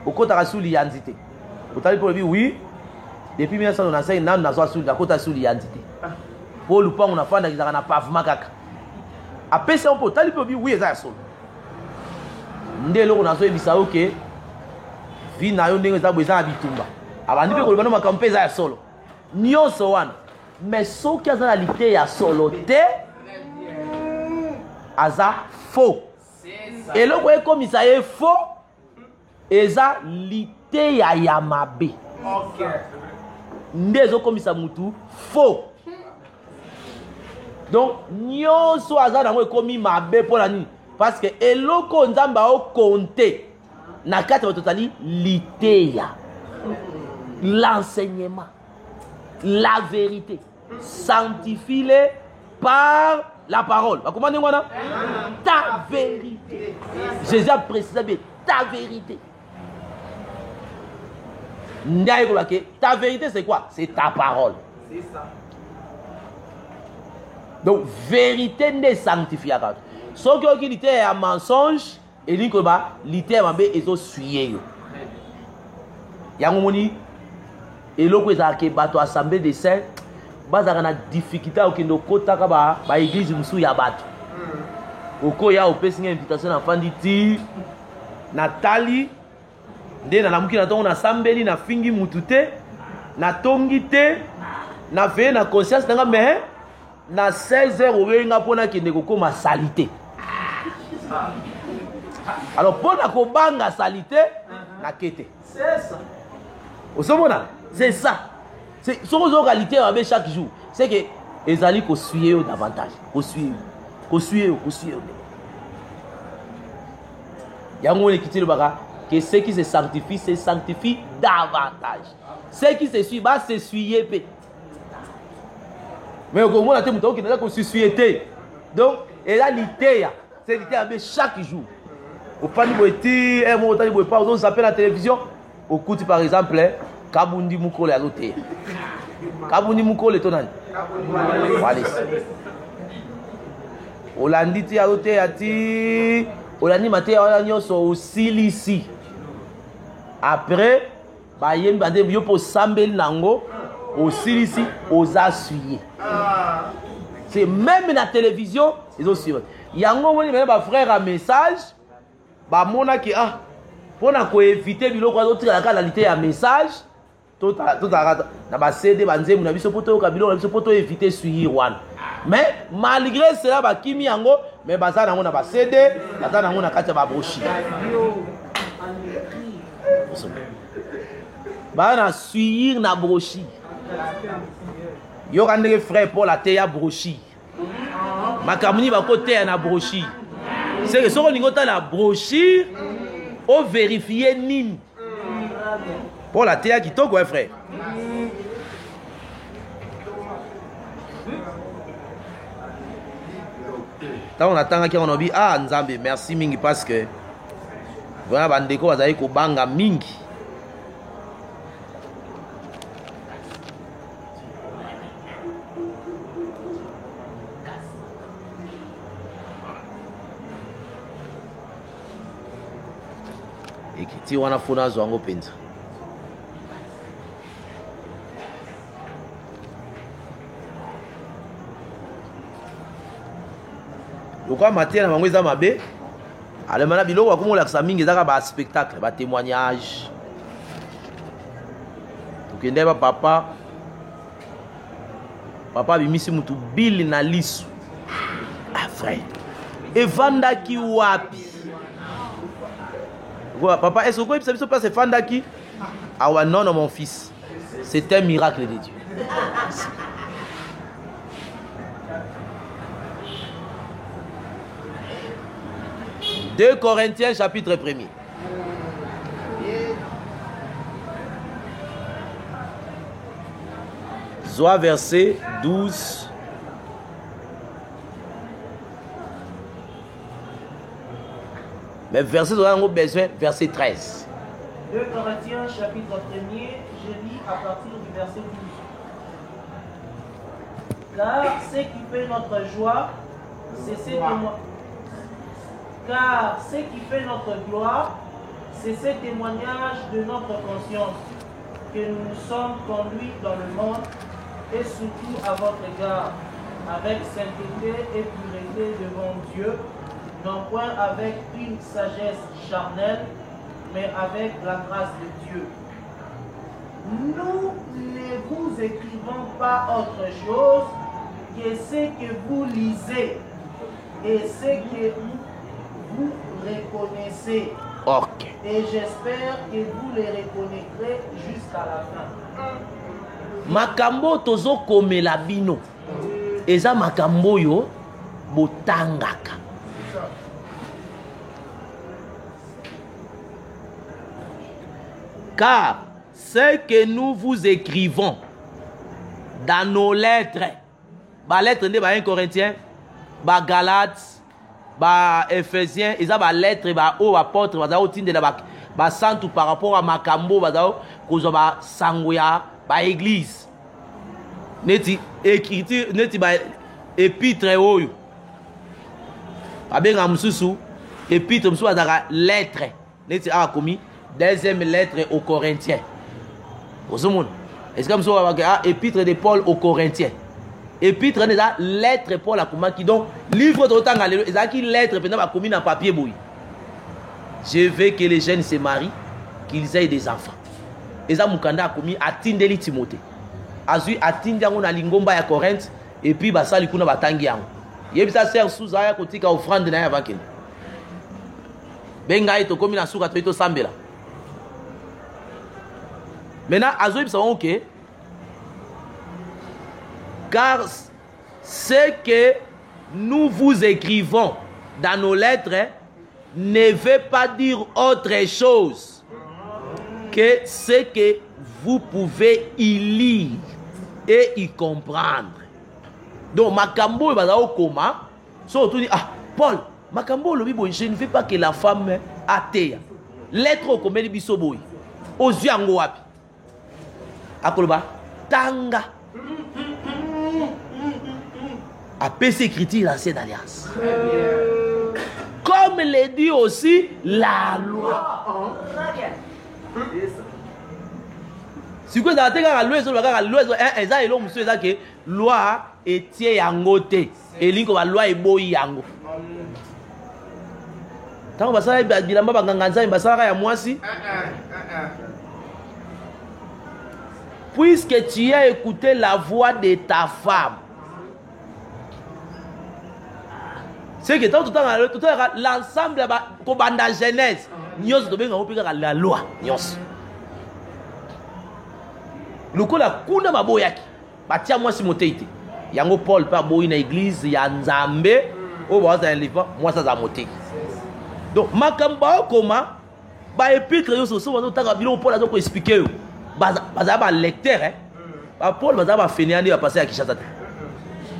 okota sous l'identité otali pour lui oui depuis 1995 na nazo sous la kota sous l'identité pour lupango na fanda kizaka na pavement kaka apesa on potali pour lui oui eza solo ndelo ko nazo ebisa oke vi na yo ndenge za bweza na bitumba abandi pe ko libano makampe eza solo nyonso wana mais soki aza na lité ya solo te aza faux. Et le quoi comme ça est faux, eza lité ya yamabe. OK. Ndezo comme ça mutu faux. Donc nyonso aza na mo komi mabe pour la nuit parce que eloko nzamba o compter na kati ba totali lité ya l'enseignement la vérité sanctifie-les par la parole. Comment on dit ta vérité. Jésus a précisé ta vérité. Ta vérité c'est quoi? C'est ta parole. C'est ça. Donc vérité ne sanctifie pas. Sauf que l'ité est un mensonge et dit que l'ité est un peu suye. Yangomoni et l'autre est bateau assemblée des saints. Bazaka na difficulté okendo kota ka ba église musu ya bato oko ya opesi invitation na fandi ti Natali nde na lamuki na tongo na sambeli na fingi mutute na tongi te na ve na conscience nanga mais na 16h owenga pona kende kokoma salité alors pona ko banga salité na kete c'est ça osomona c'est ça. C'est son qualité avec chaque jour. C'est que les alliés qu'on suit davantage. Qu'on suit. Il y a un monde qui dit que ceux qui se sanctifient davantage. Ceux qui se suivent, se suivent. Mais au moment où on se suit, donc, et là, l'idée, c'est l'idée avec chaque jour. Au panier, on s'appelle la télévision. Au coup, par exemple, Kabundi Mukole à l'hôtel. Kabundi Mukole tonani. Voilà. Olanditi à l'hôtel ati. Olandi maté olanyo so osilisi. Après, ba yem bande yo po sambel nango osilisi osasuye. C'est même la télévision, ils ont suivi. Yango woni ba frère à message, ba mona ki ah, pona ko éviter biloko autre la qualité ya message. tout na ba CD banze mu na biso poto kabilo na biso poto éviter suivre one. Mais malgré cela ba kimi yango mais baza nango na ba CD baza nango na kati ba brochure. Ba na suivre na brochure. Yo kandeke frère Paul ateya brochure. Makamuni ba côté na brochure. C'est que soko ningo ta la brochure au vérifier nini. Paul ateya kitoko frère. On attend qu'on a dit ah Nzambe merci mingi parce que voilà bandeko bazali ko banga mingi. Ekiti wana funa zwango penza. Pourquoi matin na ngweza mabe alemana biloko akomola ksa mingi ezaka ba spectacle ba témoignage tukende ba papa bimisi mutu bili na lisu ah frère evandaki wapi papa est-ce que vous savez pas c'est fandaki ah ouais non mon fils c'est un miracle de Dieu. 2 Corinthiens chapitre 1er. Soit verset 12. Mais verset verset 13. 2 Corinthiens chapitre 1er, je lis à partir du verset 12. Car ce qui fait notre joie, c'est ces témoignages. Car ce qui fait notre gloire, c'est ce témoignage de notre conscience, que nous nous sommes conduits dans le monde, et surtout à votre égard, avec sainteté et pureté devant Dieu, non point avec une sagesse charnelle, mais avec la grâce de Dieu. Nous ne vous écrivons pas autre chose que ce que vous lisez et ce que vous reconnaissez. Ok. Et j'espère que vous les reconnaîtrez jusqu'à la fin. Makambo tozo komela bino. Eza makambo yo botangaka. Car ce que nous vous écrivons dans nos lettres, ba lettre de 1 Corinthiens, ba Galates, ba Ephésiens, ils ont ba lettre ba o apôtre ba o tinde ba santu par rapport à makambo ba ko ba sangoya ba église. Neti écriture neti ba épître oyo. Abenga mususu épître mususu azaka lettre. Neti a commis deuxième lettre aux Corinthiens. Est-ce que vous avez épître de Paul aux Corinthiens? Épître de la lettre Paul à comment qui donc livre de temps à qui lettre pendant commis en papier bouilli. Je veux que les jeunes se marient, qu'ils aient des enfants. Et ça mukanda a commis à Tindeli Timothée. Azui à Tindiango na lingomba ya Corinthe et puis basa likuna batangi yango. Yebisa sert sous aya kotika offrande na ya vakene. Benga ito commis na suka to sambela. Maintenant, Azoïb savons que car ce que nous vous écrivons dans nos lettres ne veut pas dire autre chose que ce que vous pouvez y lire et y comprendre. Donc, Makambo va au coma. Surtout dit ah Paul, Makambo le bibo, je ne veux pas que la femme athée. Lettre au commun bisoboy. Aux yeux en wapi. Akoloba tanga a PC écriture l'ancienne alliance. Comme le dit aussi la loi. Si vous avez la loi, loi est yangote et l'inko la loi est boy yango. Tant que ça est bilamba banganza mbasara ya mwasi. puisque tu as écouté la voix de ta femme. C'est que tout le temps, l'ensemble de la Genèse, nous avons la loi. Le coup, la kuna maboyaki. Batia moi si moteite. Yango Paul par boy na église ya Nzambe. O ba za livre, moi ça za moté. Donc makamba koma ba épître yo so so taka bilon Paul azo ko expliquer yo. Baza ba lecteur hein. Ba Paul baza ba feniandi ba passer à Kinshasa.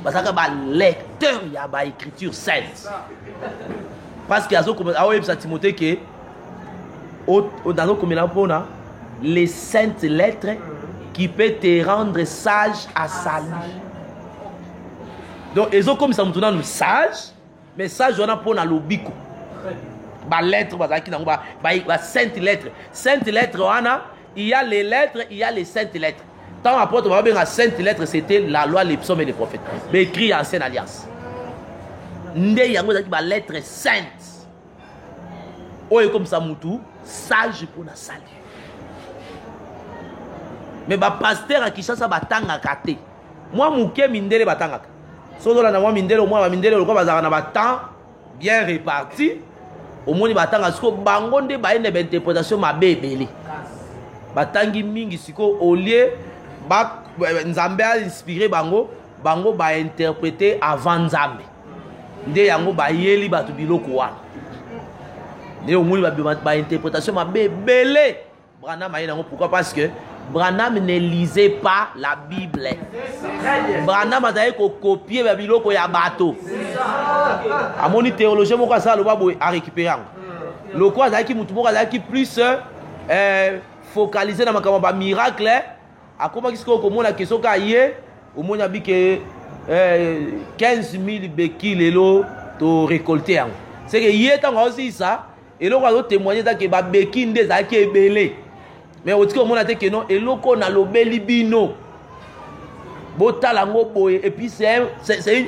Baza ba lecteur ya ba écriture sainte. Parce que azo comme a web sa Timothée que dans nos communes pona les saintes lettres qui peut te rendre sage à salut. Donc, ils ont comme ça, nous sage, mais sage, on a pour le bico. Bah, lettre, bah, sainte lettre. Sainte lettre, il y a les lettres, il y a les saintes lettres. Tant apôtre, on va bien la sainte lettre, c'était la loi, les psaumes et les prophètes. Mais écrit en Ancienne Alliance. Il y a une lettre sainte. Oh, et comme ça, moutou, sage pour la salut. Mais ba pasteur à Kinshasa batanga kate. Moi mouké mindele batanga. Sozo la na moi mindele au moins mindele le quoi bazara na batan bien réparti. Au moins batanga siko bango nde ba ene interprétation ma bébélé. Batangi mingi siko au lieu ba Nzambe a inspiré bango ba interpréter avant Nzambe. Nde yango ba yeli batu biloko wana. Nde au moins ba interprétation ma bébélé. Branham a yango pourquoi parce que Branham ne lisait pas la Bible. Branham a copié la Bible ya bateau. A mon théologien, moi ça le babo a récupéré. Le quoi ça qui plus focalisé dans ma miracle. A comment qu'est-ce qu'on comment la question kaye au moins a dit que 15 000 béquilles lelo to récolter. C'est que hier tant aussi ça et là on va témoigner que ba béquille des a qui est belé. Mais au tout cas, on a dit que non, et l'oko na lobeli bino. Botalango boye, et puis c'est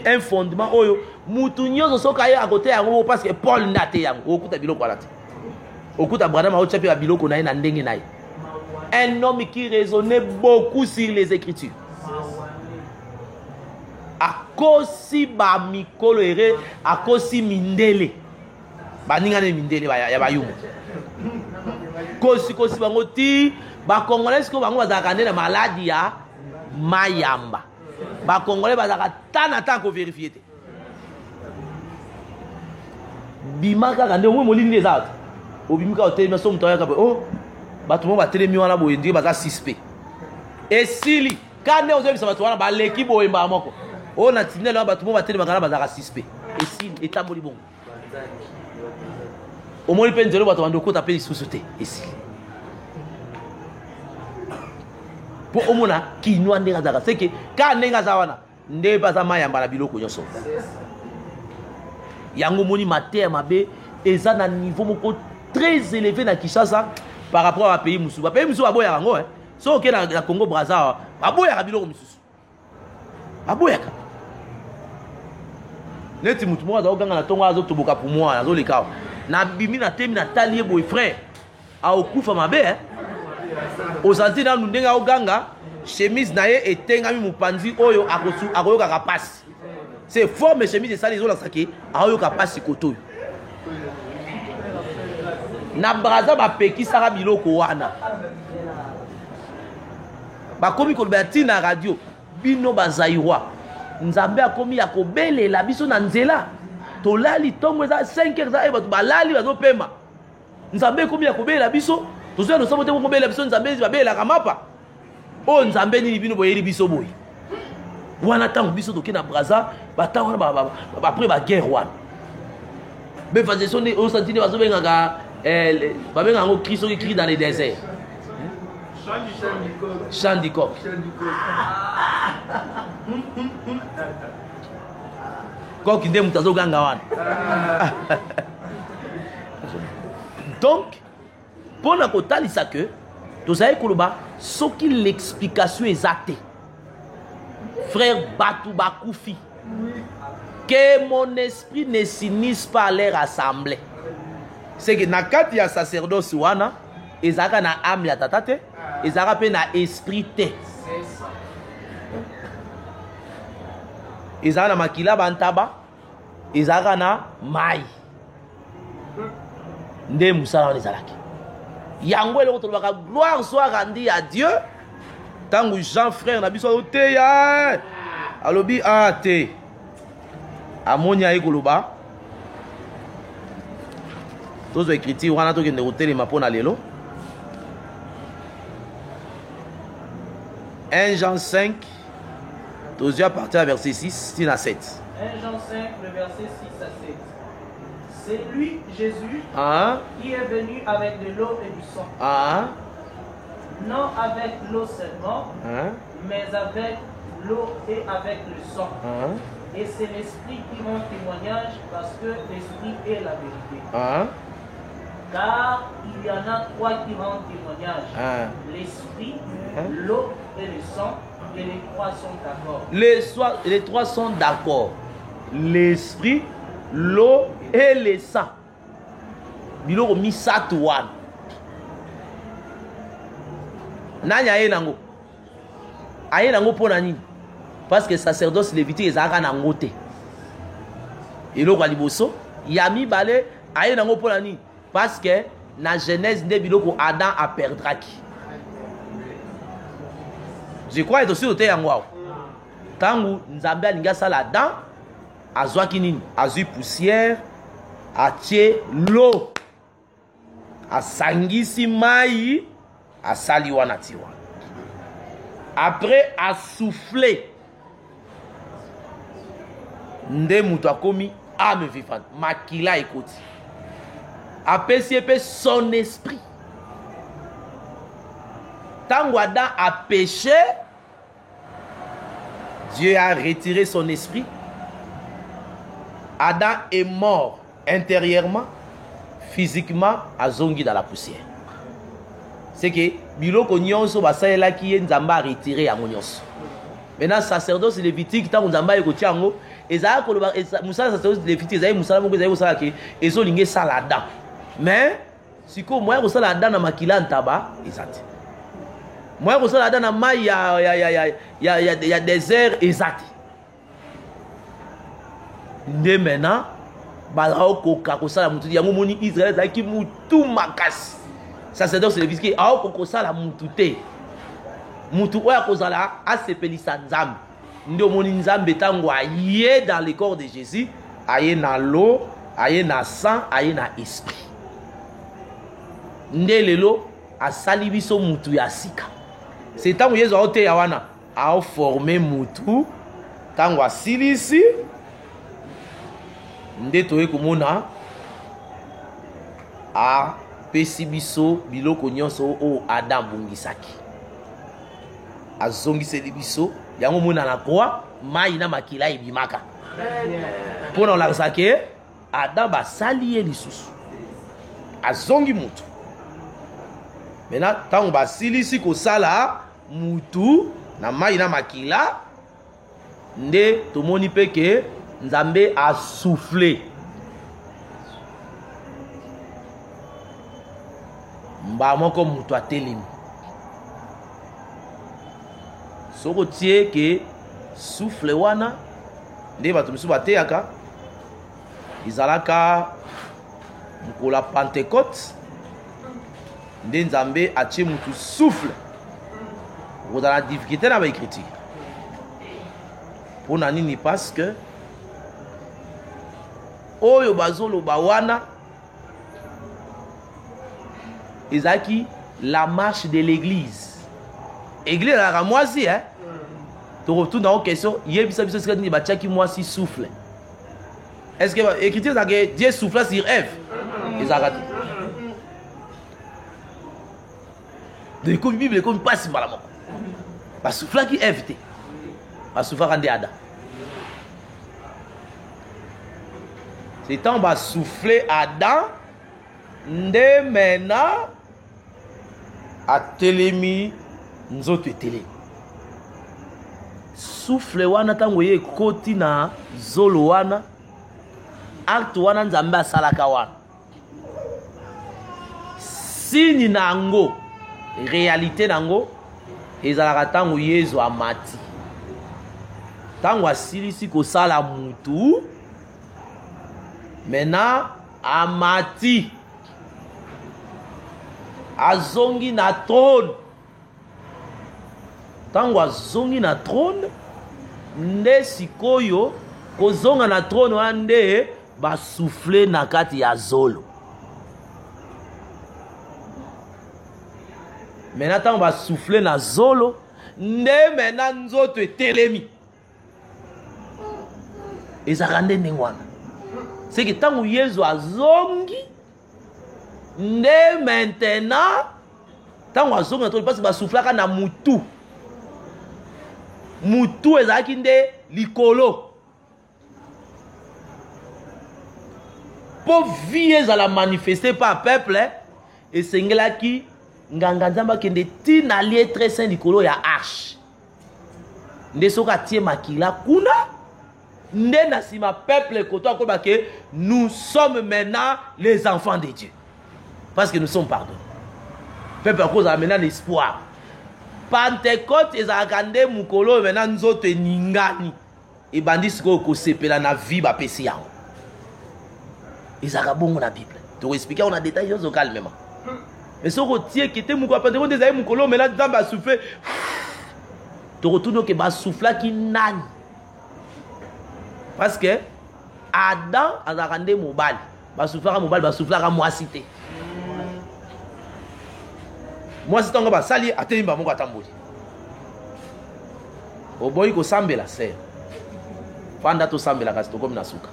un fondement. Oyo, moutounyo so kaye à côté yango parce que Paul nate yango. Okuta biloko alati. Okuta Branham a otchapi a biloko na ndenge naï. Un homme qui raisonnait beaucoup sur les Écritures. Akosi ba mikolo ere, akosi mindele. Ba ningane mindele ba ya bayumu. Kosi bango ti ba congolais ko bango bazaka na maladie ya mayamba. Ba congolais bazaka tana ko vérifier te. Bimaka kande mo molini les autres. Obimika hotel so mtoya ka oh batu mo ba telemi wana boye ndi baza suspect. Et sili kande ozo bisa batu wana ba leki boye mba moko. Oh na tinela batu mo ba telemi kana bazaka suspect. Et sili etamboli bongo. Au moins, il peut dire que tu as appelé sous-sauté ici. Pour au moins, qui nous a dit c'est que quand nous avons ne pas mayamba la biloko nyoso. Yango moni mater mabe eza na niveau très élevé na Kinshasa par rapport à pays musu. Pays musu aboya yango hein. So que na Congo Brazza aboya biloko musu. Aboya. Neti mutu mo za oganga na tongo azo toboka pour moi azo lekao. Na bimi na temi na talie boy frère a okufa mabe hein ozanti na ndenga oganga chemise na ye etengami mupanzi oyo akoyoka ka passe c'est fort mais chemise ça les ola saki ayoka passe koto na braza ba peki sara biloko wana ba komi ko bati na radio bino bazairwa Nzambe akomi ya kobelela biso na nzela tolali tongo eza 5 heures za ebatu balali bazopema Nzambe komi ya kobelela biso tozoya no sabote kobelela biso Nzambe babela kamapa o Nzambe ni bino boyeli biso boy wana tango biso toke na braza batango ba après ba guerre wana be faze sonne o santine bazobenga ka babenga ngo Christ qui crie dans les déserts chant du coq coq ndé mutazo ganga wana donc pour na kotalisa que tozaye koloba soki l'explication exacte frère Batou Bakoufi que mon esprit ne s'unisse pas à leur assemblée c'est que na kati ya sacerdoce wana ezaka na âme ya tata te ezaka pe na esprit te ezalaka na makila bantaba ezalaka na mai nde mosala wana ezalaki yango eloko tolobaka gloire soit rendue à Dieu ntango Jean frère na biso oteya alobi te amoni aye koloba tozwa écriture wana tokende kotelema mpona lelo 1 Jean 5 tozwa partir à verset 6 à 7 1 Jean 5 le verset 6 à 7. C'est lui, Jésus, qui est venu avec de l'eau et du sang. Non avec l'eau seulement, mais avec l'eau et avec le sang. Et c'est l'Esprit qui rend témoignage parce que l'Esprit est la vérité. Car il y en a trois qui rendent témoignage. L'Esprit, l'eau et le sang. Et les trois sont d'accord. Les trois sont d'accord. L'Esprit, l'eau et le sang. Biloko misatu wana. Nani aye nango? Aye nango pona nini? Parce que sacerdoce lévitique ezalaka nango te. Eloko ya liboso ya mibale aye nango pona nini? Parce que na Genèse nde biloko Adam a perdraki. Je crois que aussi au yango awa. Tangu Nzambe alingi asala Adam azwaki nini? Azwi poussière atie l'eau asangisi mai asali wana ti wana. Après a soufflé nde mutu akomi âme vivante makila ekoti apesi epe son esprit. Tango Adam a péché, Dieu a retiré son esprit. Adam est mort intérieurement, physiquement, à zongi dans la poussière. C'est que biloko nyonso basalela ki Nzamba a retiré yango nyonso. Maintenant sacerdoce lévitique tango Nzamba ekotia yango ezala koloba musala sacerdoce lévitique ezali musala moko ezali kosala ke ezolinga esala Adam. Mais siko moya kosala Adam na makila ntaba ezati. Moya kosala Adam na mai ya désert ezati. Nde maintenant bazaokoka kosala mutu yango moni Israël ezalaki mutu makasi. Sacerdoce lévitique aokokosala mutu te. Mutu oya kozala asepelisa Nzambe. Nde omoni Nzambe tango aye dans le corps de Jésus, aye na l'eau, aye na sang, aye na esprit. Nde lelo asali biso mutu ya sika. C'est tango Yesu aoteya wana aoforme mutu tango asilisi nde toye komona a pesi biso biloko nyonso o Adam bungisaki azongiseli biso yango mona na croix mai na makila ebimaka mpona olakisa ke Adam basali ye lisusu azongi mutu. Maintenant tango basilisi kosala mutu na mai na makila nde tomoni pe ke Nzambe a soufflé mba moko mutu atelemi. Soko tie ke souffle wana nde bato misu bateyaka ezalaka mkola Pentecôte nde Nzambe atie mutu souffle kozala difficulté na baécriture mpona nini? Parce que oyo bazoloba wana ezalaki la marche de l'église. Église ezalaka mwasi tokotuna o question yebisa biso sika nini batiaki mwasi souffle. Est-ce que écriture ezalaka Dieu souffla sur Ève? Ezalaka te ekomi Bible ekomi mpasi mbala moko basoufflaki Ève te basoufflaka nde Adam. C'est tant bas souffler Adam nde maintenant a telemi nzoto telemi souffle wana tango ye koti na zolo wana acte wana Nzambe asalaka wana signe nango réalité nango ezalaka tango Yesu amati Tango asilisi kosala mutu. Maintenant, amati. Azongi na trône. Tango azongi na trône. Nde sikoyo. Kozonga na trône wande. Ba souffler na kati ya zolo. Maintenant, tango ba souffler na zolo. Nde maintenant nzoto etelemi. Ezakande ndengwana. C'est que tant que Yesu azongi, nde maintenant, tant que azongi, parce que ba soufflaka na mutu. Mutu ezaki nde likolo. Pour vie ezala manifester par peuple, et sengelaki nganga nzamba kende tina lié très saint likolo ya arche. Nde soka tie makila kuna. Ndenasima peuple koto akoba que nous sommes maintenant les enfants de Dieu. Parce que nous sommes pardonnés. Peuple à cause a maintenant l'espoir. Pentecôte ezakande mukolo maintenant nzoto ningani. Et bandis ko sepela na vie ba pesi yango. Ezaka bongo na Bible. Tu expliquer on a détaillé au calmement. Mais ce retier qui était mukolo Pentecôte ezay mukolo maintenant dans ba souffler. Tu retournes que ba souffla ki nani. Parce que Adam a rendu mobile. Ba soufflera mobile, ba soufflera moi cité. Moi c'est tango ba sali atemba moko atamboli. Oboyi ko sambela se. Fanda to sambela kasi to komi na suka.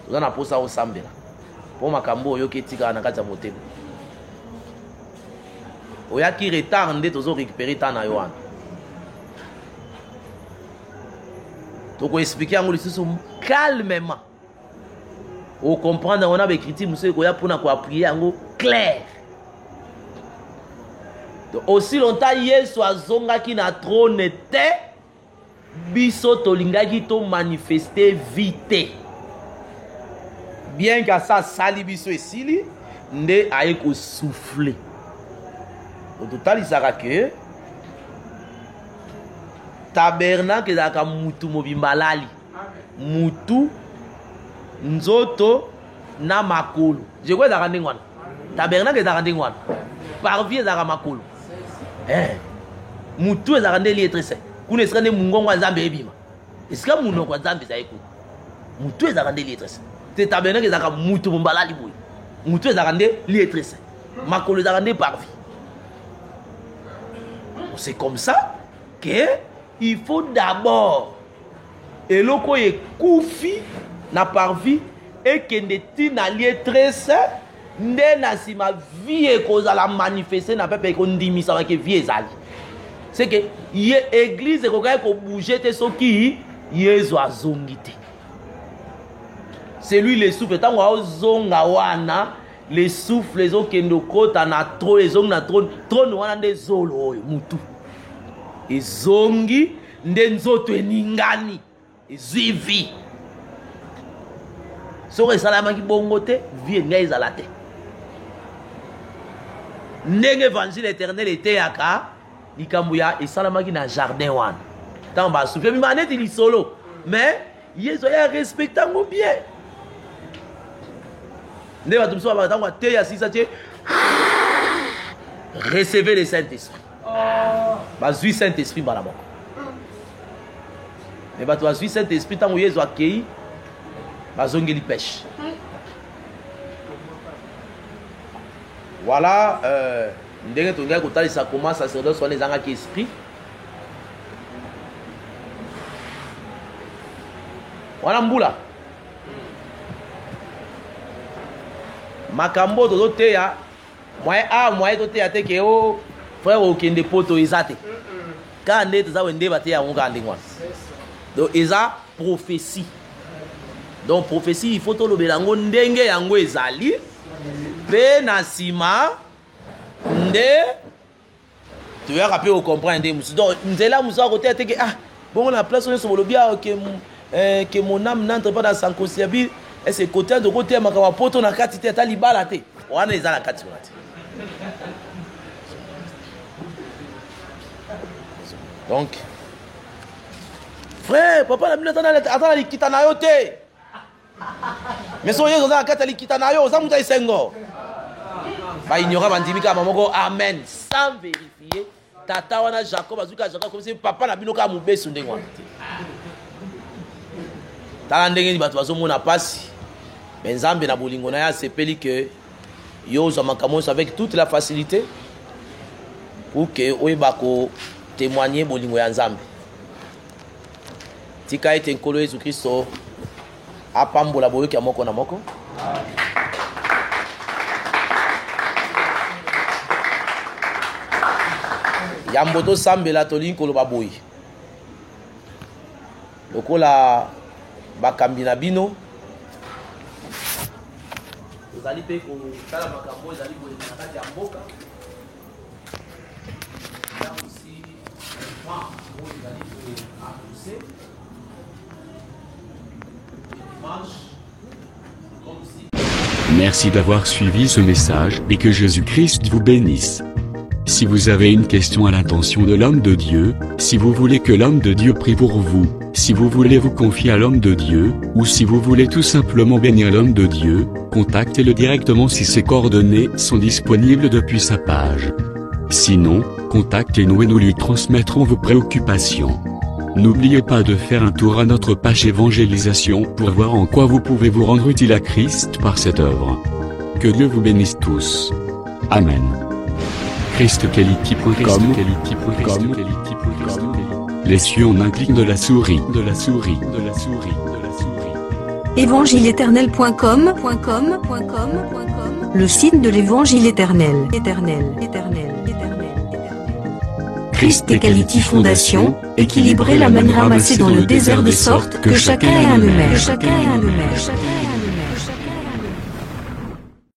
Oza na posa o sambela. Po makambo oyo ketika na kati ya motema. Oya ki retard nde tozo récupérer ta na yo wana. Donc on explique en lisusu calmement. On comprendre on a écrit monsieur ko ya pona ko appuyer en clair. Donc aussi longtemps Yesu azongaki na trône te biso tolingaki to manifester vite. Bien que ça sali biso esili nde aye ko souffler. Au total il sera que tabernacle ezalaka mutu mobimbalali mutu nzoto na makolo jeko ezalaka ndenge wana tabernacle ezalaka ndenge wana parvis ezalaka makolo mutu ezalaka nde lié très saint kuna esika nde mungongo ya nzambe ebima esika munoko ya nzambe ezali kuna mutu ezalaka nde lié très saint te tabernacle ezalaka mutu mobimbalali boye mutu ezalaka nde lié très saint makolo ezalaka nde parvis. C'est comme ça que il faut d'abord eloko ye koufi na parvi et que ndeti na lié très saint nde na sima vie ekozala manifester na peuple ekondimisa ke vie ezali. C'est que ye église ekoka ko bouger te soki Yesu azongi te. C'est lui le souffle tango azonga wana les souffles les okendo kota na trône ezongi na trône wana nde zolo oyo mutu ezongi nde nzoto eningani ezwi vie soko esalamaki bongo te vie ngai ezala te ndenge évangile éternel eteyaka likambo ya esalamaki na jardin wana ntango basouffle bima neti lisolo mais Yesu ya respecte yango bien nde bato mosusu babaka ntango ateya sisa te recevez le Saint-Esprit bazwi Saint-Esprit mbala moko mais bato bazwi Saint-Esprit ntango Yesu akei bazongeli pêche. Voilà ndenge tongai kotalisa comment sacerdoce wana ezangaki esprit wana mbula makambo tozoteya moye toteya te ke o frère okende poto eza te ka nde toza wende bateya yango kaka ndenge wana donc eza prophétie. Donc prophétie il faut tolobela yango ndenge yango ezali pe na nsima nde toyaka mpe ocomprendre nde mosusu donc nzela mosusu akoteya te ke bongo na place nyonso bolobi que mon âme n'entre pas dans son conciliabule et c'est côté de côté makambo poto na kati te ata libala te wana eza na kati wana te. Donc Frère, papa, la minute, attends, il quitte na yo te. Mais son yo, on a kata il quitte na yo, ça mouta isengo. Bah, ignorant, bandimika, maman, amen, sans vérifier. Tata, wana Jacob, azuka, Jacob, comme si papa n'a binoka moubé sur ndengwa. Tala ndenge ni batu bazomona pasi. Benzambe na bolingo na ya sepeli que yo za makamons avec toute la facilité pour que oyebako témoigner bolingo ya Nzambe. Tika ete nkolo Yesu Kristo apambola boyoki ya moko na moko. Yamboto sambela tolingi koloba boyi. Lokola bakambi na bino ozali pe ko tala makambo ezali boye na kati ya mboka ya aussi moi ezali ko annoncer dimanche comme si. Merci d'avoir suivi ce message et que Jésus-Christ vous bénisse. Si vous avez une question à l'intention de l'homme de Dieu, si vous voulez que l'homme de Dieu prie pour vous, si vous voulez vous confier à l'homme de Dieu, ou si vous voulez tout simplement bénir l'homme de Dieu, contactez-le directement si ses coordonnées sont disponibles depuis sa page. Sinon, contactez-nous et nous lui transmettrons vos préoccupations. N'oubliez pas de faire un tour à notre page évangélisation pour voir en quoi vous pouvez vous rendre utile à Christ par cette œuvre. Que Dieu vous bénisse tous. Amen. ChristKelity.com. Les cieux en un clic de la souris. Évangile-éternel.com, le site de l'évangile éternel. Christ et Quality Fondation, équilibrer la manne ramassée dans le désert de sorte que chacun ait un numère.